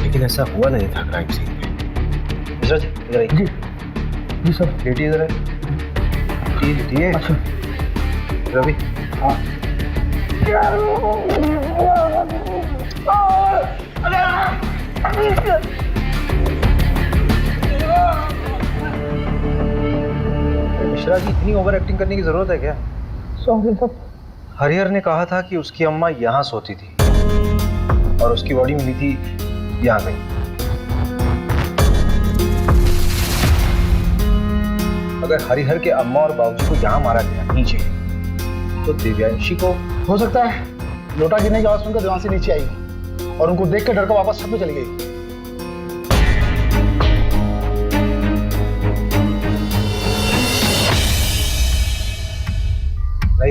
लेकिन ऐसा हुआ नहीं था क्राइम सीन में। मिश्रा जी, इधर आइए। जी सर। लेटिए इधर। लेटिए। अच्छा रवि। हाँ। मिश्रा जी, इतनी ओवर एक्टिंग करने की जरूरत है क्या? हरिहर ने कहा था कि उसकी अम्मा यहाँ सोती थी और उसकी बॉडी मिली थी यहाँ पे। अगर हरिहर के अम्मा और बाबूजी को यहाँ मारा गया नीचे, तो दिव्यांशी को हो सकता है लोटा गिरने की आवाज सुनकर देवांशी नीचे आई और उनको देख कर डर कर वापस छत में चली गई।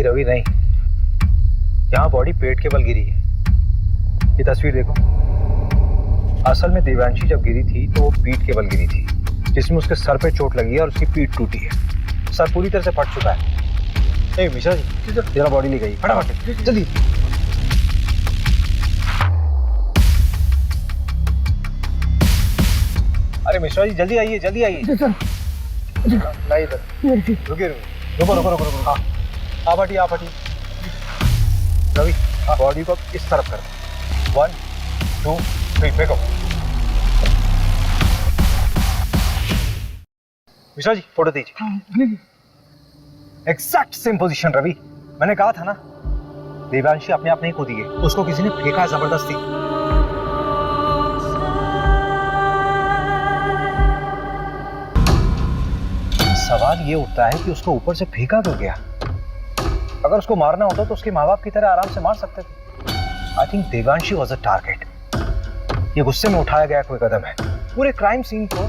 नहीं रवि नहीं, यहाँ बॉडी पेट के बल गिरी है। ये तस्वीर देखो, असल में देवांशी जब गिरी थी तो वो पीठ के बल गिरी थी, जिसमें उसके सर पे चोट लगी है और उसकी पीठ टूटी है। सर पूरी तरह से फट चुका है। ए मिश्रा जी, जरा बॉडी ले गई, फटाफट जल्दी। अरे मिश्रा जी जल्दी आइए, जल्दी आइए। नहीं इधर, रुकिए रुको रुको रुको रुको। हाँ आप हटिए, आप हटिए। रवि बॉडी को इस तरफ कर। 1 2 3 फेंको। मिश्रा जी फोटो दीजिए। एग्जैक्ट सेम पोजीशन रवि, मैंने कहा था ना देवांशी अपने आप नहीं कूदी है, उसको किसी ने फेंका जबरदस्ती। सवाल ये उठता है कि उसको ऊपर से फेंका क्यों गया? अगर उसको मारना होता तो उसके माँ बाप की तरह आराम से मार सकते थे। I think Devanshi was a target. ये गुस्से में उठाया गया कोई कदम है। पूरे क्राइम सीन को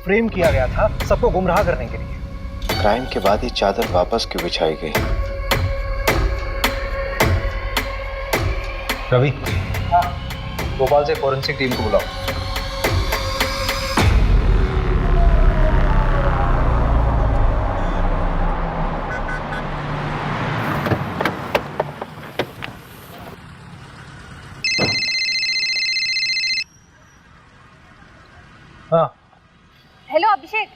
फ्रेम किया गया था सबको गुमराह करने के लिए। क्राइम के बाद ये चादर वापस क्यों बिछाई गई? रवि, भोपाल से फोरेंसिक टीम को बुलाओ। हाँ हेलो अभिषेक,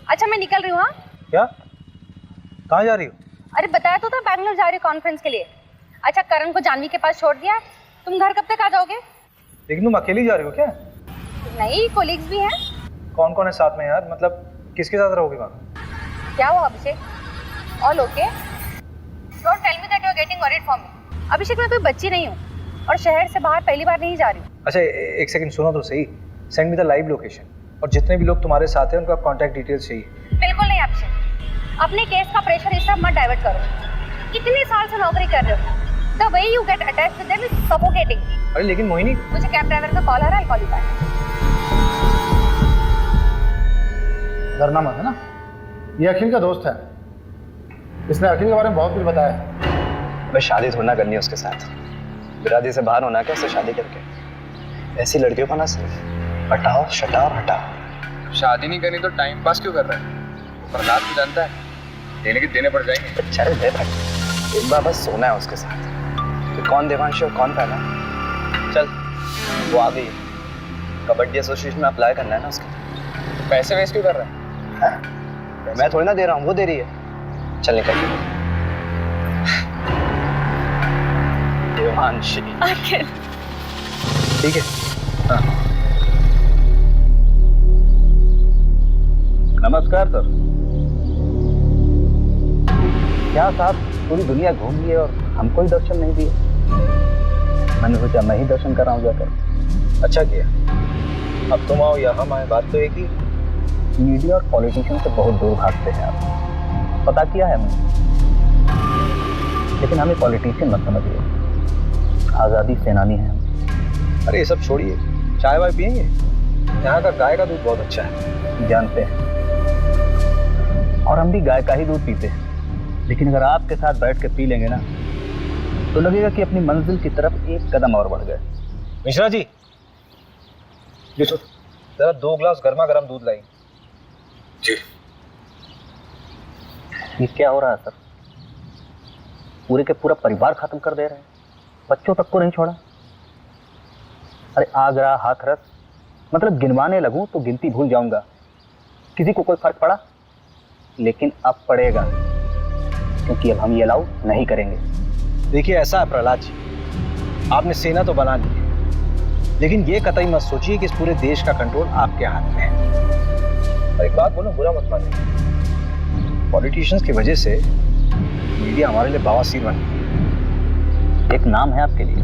अच्छा मैं निकल रही हूँ। हाँ क्या, कहाँ जा रही हो? अरे बताया तो था बैंगलोर जा रही हूँ कॉन्फ्रेंस के लिए। अच्छा करण को जानवी के पास छोड़ दिया, तुम घर कब तक आ जाओगे? लेकिन तुम अकेली जा रही हो क्या? नहीं, कोलिग्स भी हैं। कौन कौन है साथ में यार, मतलब किसके साथ रहोगे वहाँ? क्या हुआ Abhishek? All okay? Don't tell me that you are getting worried for me. Abhishek मैं कोई बच्ची नहीं हूँ और शहर से बाहर पहली बार नहीं जा रही हूँ। अच्छा एक सेकंड सुनो तो सही, send me the live location और जितने भी लोग तुम्हारे साथ हैं उनका कांटेक्ट डिटेल्स चाहिए। बिल्कुल नहीं अभिषेक, अपने केस का प्रेशर इस तरह मत डाइवर्ट करो। इतने साल से नौकरी कर रहे हो, the way you get attached with them is suffocating. अरे लेकिन मोहिनी, मुझे कैब ड्राइवर का कॉल आ रहा है, कॉल यू बैक। डरना मत है ना, ये अखिल का दोस्त है, इसने अखिल के बारे में बहुत कुछ बताया है। मैं शादी थोड़ा करनी है उसके साथ, बिरादरी से बाहर होना क्या उससे शादी करके? ऐसी लड़कियों का ना सिर्फ हटाओ शटाओ हटाओ। शादी नहीं करनी तो टाइम पास क्यों कर रहा है? प्रहलाद भी जानता है, देने के देने पड़ जाएंगे। अच्छा दे भाई, एक बार बस सोना है उसके साथ। तो कौन देवांशी और कौन पहला? चल वो आ गई, कबड्डी एसोसिएशन में अप्लाई करना है ना उसके। पैसे वेस्ट क्यों कर रहा है? मैं थोड़ी ना दे रहा हूँ, वो दे रही है। चल निकल। देवांशी ठीक है। हाँ। नमस्कार सर। क्या साहब पूरी दुनिया घूम लिए और हमको ही दर्शन नहीं दिए? मैंने सोचा मैं ही दर्शन कर रहा हूँ जाकर। अच्छा किया, अब तुम आओ या हम आए, बात तो एक ही। मीडिया और पॉलिटिशियन से बहुत दूर भागते हैं आप, पता किया है मैंने। लेकिन हमें पॉलिटिशियन मत समझिए, आज़ादी सेनानी हैं हम। अरे ये सब छोड़िए, चाय वाय पियेंगे? यहाँ का गाय का दूध बहुत अच्छा है। जानते हैं, और हम भी गाय का ही दूध पीते हैं। लेकिन अगर आपके साथ बैठ के पी लेंगे ना तो लगेगा कि अपनी मंजिल की तरफ एक कदम और बढ़ गए। मिश्रा जी जरा 2 ग्लास गर्मा गर्म दूध लाई। जी। ये क्या हो रहा है सर? पूरे के पूरा परिवार खत्म कर दे रहे हैं, बच्चों तक को नहीं छोड़ा। अरे आगरा हाथरस, मतलब गिनवाने लगूं तो गिनती भूल जाऊंगा। किसी को कोई फर्क पड़ा? लेकिन अब पड़ेगा, क्योंकि अब हम ये अलाउ नहीं करेंगे। देखिए ऐसा है प्रहलाद जी, आपने सेना तो बना ली है, लेकिन ये कतई मत सोचिए कि इस पूरे देश का कंट्रोल आपके हाथ में है। और एक बात बोलो, बुरा मत मानिए, पॉलिटिशियंस की वजह से मीडिया हमारे लिए बवासीर बन गई। एक नाम है आपके लिए,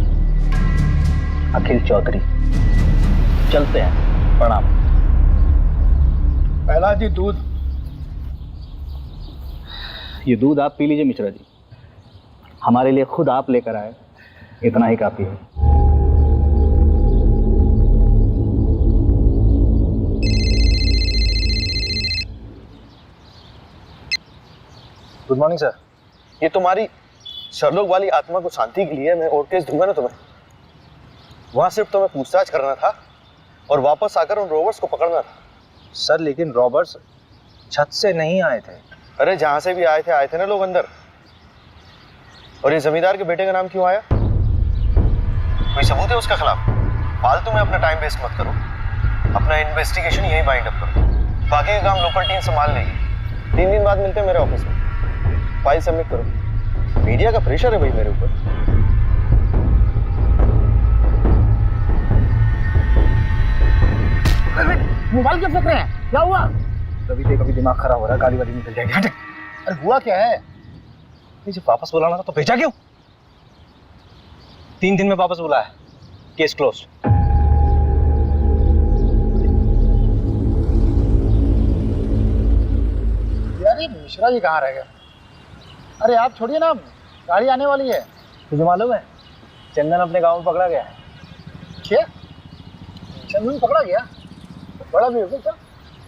अखिल चौधरी। चलते हैं, प्रणाम। प्रहलाद जी दूध। ये दूध आप पी लीजिए मिश्रा जी, हमारे लिए खुद आप लेकर आए, इतना ही काफी है। Good morning sir. ये तुम्हारी शर्लोक वाली आत्मा को शांति के लिए मैं और केस दूंगा ना तुम्हें। वहां सिर्फ तुम्हें पूछताछ करना था और वापस आकर उन रॉबर्ट्स को पकड़ना था। सर लेकिन रॉबर्ट्स छत से नहीं आए थे। अरे जहां से भी आए थे ना लोग अंदर। और ये जमींदार के बेटे का नाम क्यों आया? कोई सबूत है उसके खिलाफ? फालतू में अपना टाइम वेस्ट मत करो, अपना इन्वेस्टिगेशन यही बाइंड अप करो, बाकी का काम लोकल टीम संभाल लेगी। 3 दिन बाद मिलते हैं मेरे ऑफिस में, फाइल सबमिट करो। मीडिया का प्रेशर है भाई मेरे ऊपर। मोबाइल क्यों फेंक रहे हैं? क्या हुआ? कभी दिमाग खराब हो रहा है, गाली वाली निकल जाएगी। अरे हुआ क्या है? जब वापस बुलाना था तो भेजा क्यों? 3 दिन में वापस बुलाया, केस क्लोज। यार ये मिश्रा जी कहाँ रह गए? अरे आप छोड़िए ना, गाड़ी आने वाली है। तुझे मालूम है चंदन अपने गांव में पकड़ा गया है। क्या? चंदन पकड़ा गया? बड़ा बेवकूफ था,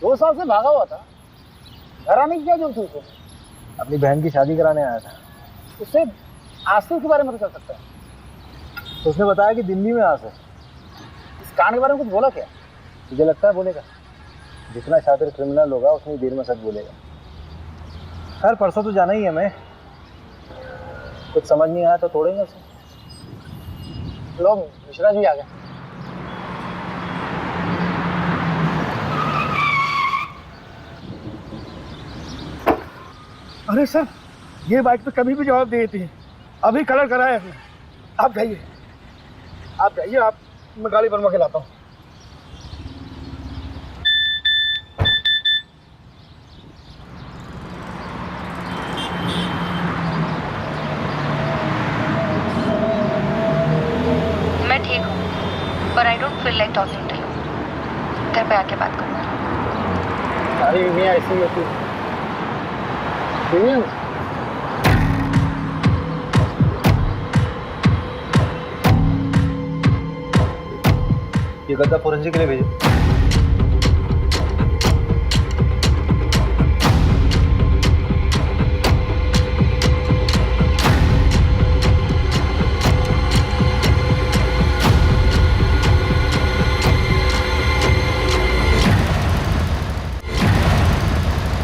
2 साल से भागा हुआ था। घर आने की क्या जरूरत थी उसको? अपनी बहन की शादी कराने आया था। उससे आसिफ के बारे में कर सकता है। तो उसने बताया कि दिल्ली में आसिफ। इस कांड के बारे में कुछ बोला क्या? तुझे लगता है बोलेगा? जितना शातिर क्रिमिनल होगा उतनी देर में सच बोलेगा। खैर परसों तो जाना ही है। मैं कुछ समझ नहीं आया तो तोड़ेंगे उसे। लो मिश्रा जी आ गए। अरे सर, ये बाइक तो कभी भी जवाब दे देती है। अभी कलर कराया है। आप जाइए, आप मैं गाड़ी बनवा के लाता हूँ। मैं ठीक हूँ, पर I don't feel like talking to you. घर पे आके बात करूँगा। सारी बीवियाँ ऐसी होती है। ये गद्दा फोरेंसिक के लिए भेजो।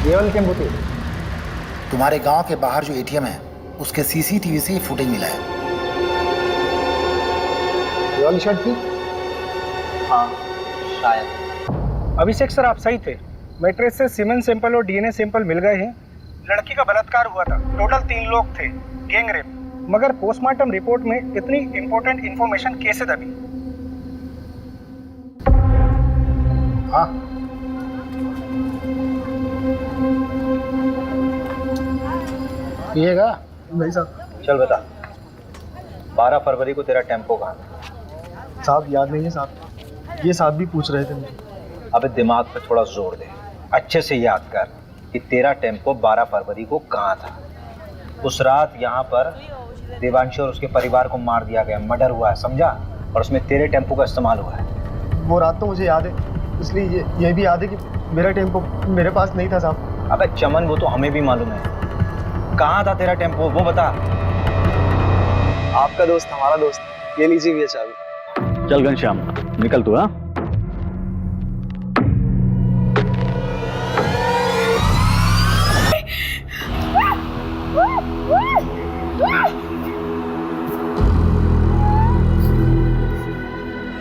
ये वाली टेम्पो थी। तुम्हारे गांव के बाहर जो एटीएम है उसके सीसीटीवी से ये फुटेज मिला है। ये वाली शर्ट थी? हाँ शायद। अभिषेक सर आप सही थे। मैट्रेस से सीमेंट सैंपल और डीएनए सैंपल मिल गए हैं। लड़की का बलात्कार हुआ था। टोटल 3 लोग थे, गैंग रेप। मगर पोस्टमार्टम रिपोर्ट में इतनी इंपॉर्टेंट इंफॉर्मेशन कैसे दबी? हाँ पिएगा भाई साहब? चल बता, 12 फरवरी को तेरा टेम्पो कहाँ था? साहब याद नहीं है साहब, ये साहब भी पूछ रहे थे मुझे। अबे दिमाग पे थोड़ा जोर दे, अच्छे से याद कर कि तेरा टेम्पो 12 फरवरी को कहाँ था। उस रात यहाँ पर देवांशी और उसके परिवार को मार दिया गया, मर्डर हुआ है, समझा? और उसमें तेरे टेम्पो का इस्तेमाल हुआ है। वो रात तो मुझे याद है, इसलिए ये भी याद है कि मेरा टेम्पो मेरे पास नहीं था साहब। अबे चमन वो तो हमें भी मालूम है। कहाँ था तेरा टेम्पो वो बता। आपका दोस्त हमारा दोस्त, ये लीजिए भैया चाबी। चल घनश्याम निकल तू। हाँ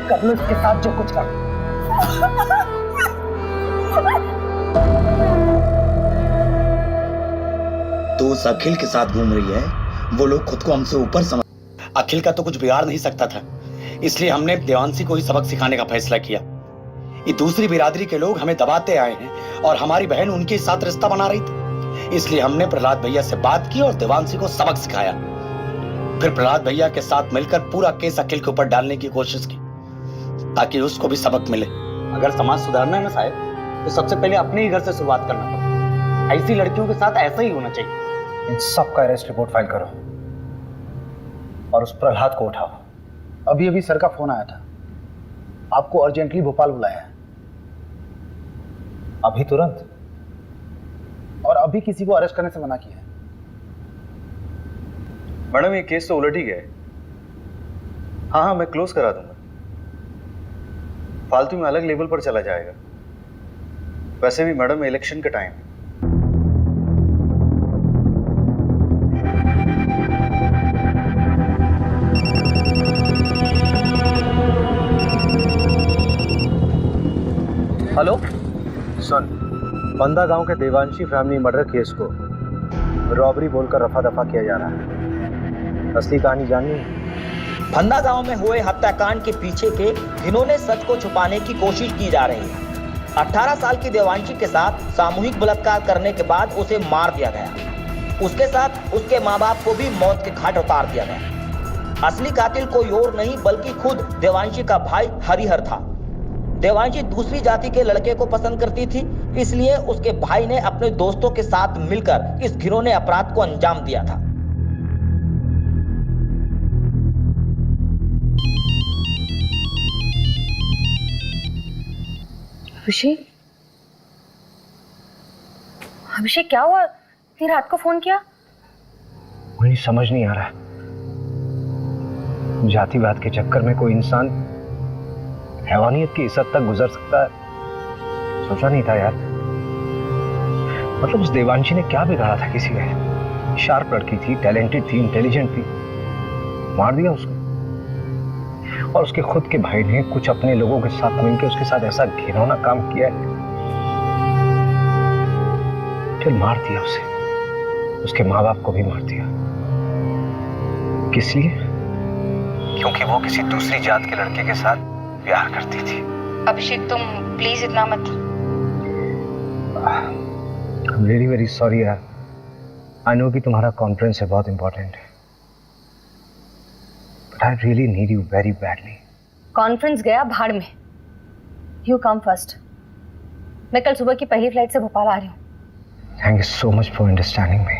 कर लो इसके साथ जो कुछ कर। तो उस अखिल के साथ घूम रही है, वो लोग खुद को हमसे ऊपर समझ। अखिल का तो कुछ बिगाड़ नहीं सकता था, इसलिए हमने देवांशी को ही सबक सिखाने का फैसला किया। ये दूसरी बिरादरी के लोग हमें दबाते आए हैं और हमारी बहन उनके साथ रिश्ता बना रही थी, इसलिए हमने प्रहलाद भैया से बात की और देवांशी को सबक सिखाया। फिर प्रहलाद भैया के साथ मिलकर पूरा केस अखिल के ऊपर डालने की कोशिश की ताकि उसको भी सबक मिले। अगर समाज सुधारना है ना साहब, तो सबसे पहले अपने ही घर से शुरुआत करना पड़ता। ऐसी लड़कियों के साथ ऐसा ही होना चाहिए। इन सब का अरेस्ट रिपोर्ट फाइल करो और उस प्रहलाद को उठाओ। अभी अभी सर का फोन आया था, आपको अर्जेंटली भोपाल बुलाया है। अभी तुरंत? और अभी किसी को अरेस्ट करने से मना किया है। मैडम ये केस तो उलट ही गया है। हाँ हाँ, मैं क्लोज करा दूंगा। फालतू में अलग लेवल पर चला जाएगा। वैसे भी मैडम इलेक्शन का टाइम है। हेलो सुन, बंदा गांव के देवांशी फैमिली मर्डर केस को रॉबरी बोलकर रफा दफा किया जा रहा है। असली कहानी जाननी है? फंदा गांव में हुए हत्याकांड के पीछे के घिनौने सच को छुपाने की कोशिश की जा रही है। 18 साल की देवांशी के साथ सामूहिक बलात्कार करने के बाद उसे मार दिया गया। उसके साथ उसके माँ बाप को भी मौत के घाट उतार दिया गया। असली कातिल कोई और नहीं बल्कि खुद देवांशी का भाई हरिहर था। देवांशी दूसरी जाति के लड़के को पसंद करती थी, इसलिए उसके भाई ने अपने दोस्तों के साथ मिलकर इस घिनौने अपराध को अंजाम दिया था। अभिषेक, अभिषेक क्या हुआ? इतनी रात को फोन किया? मुझे समझ नहीं आ रहा है, जातिवाद के चक्कर में कोई इंसान हैवानियत की इस हद तक गुजर सकता है। सोचा नहीं था यार। मतलब उस देवांशी ने क्या बिगाड़ा था किसी का? शार्प लड़की थी, टैलेंटेड थी, इंटेलिजेंट थी, मार दिया उसको। और उसके खुद के भाई ने कुछ अपने लोगों के साथ मिलकर उसके साथ ऐसा घिनौना काम किया है, फिर मार दिया उसे। उसके माँ बाप को भी मार दिया। किस लिए? क्योंकि वो किसी दूसरी जात के लड़के के साथ प्यार करती थी। अभिषेक तुम प्लीज इतना मत। I'm really very sorry यार। I know कि तुम्हारा कॉन्फ्रेंस है, बहुत इंपॉर्टेंट है, but I really need you very badly। Conference गया भाड़ में। You come first। मैं कल सुबह की पहली फ्लाइट से भोपाल आ रही हूँ। Thank you so much for understanding me।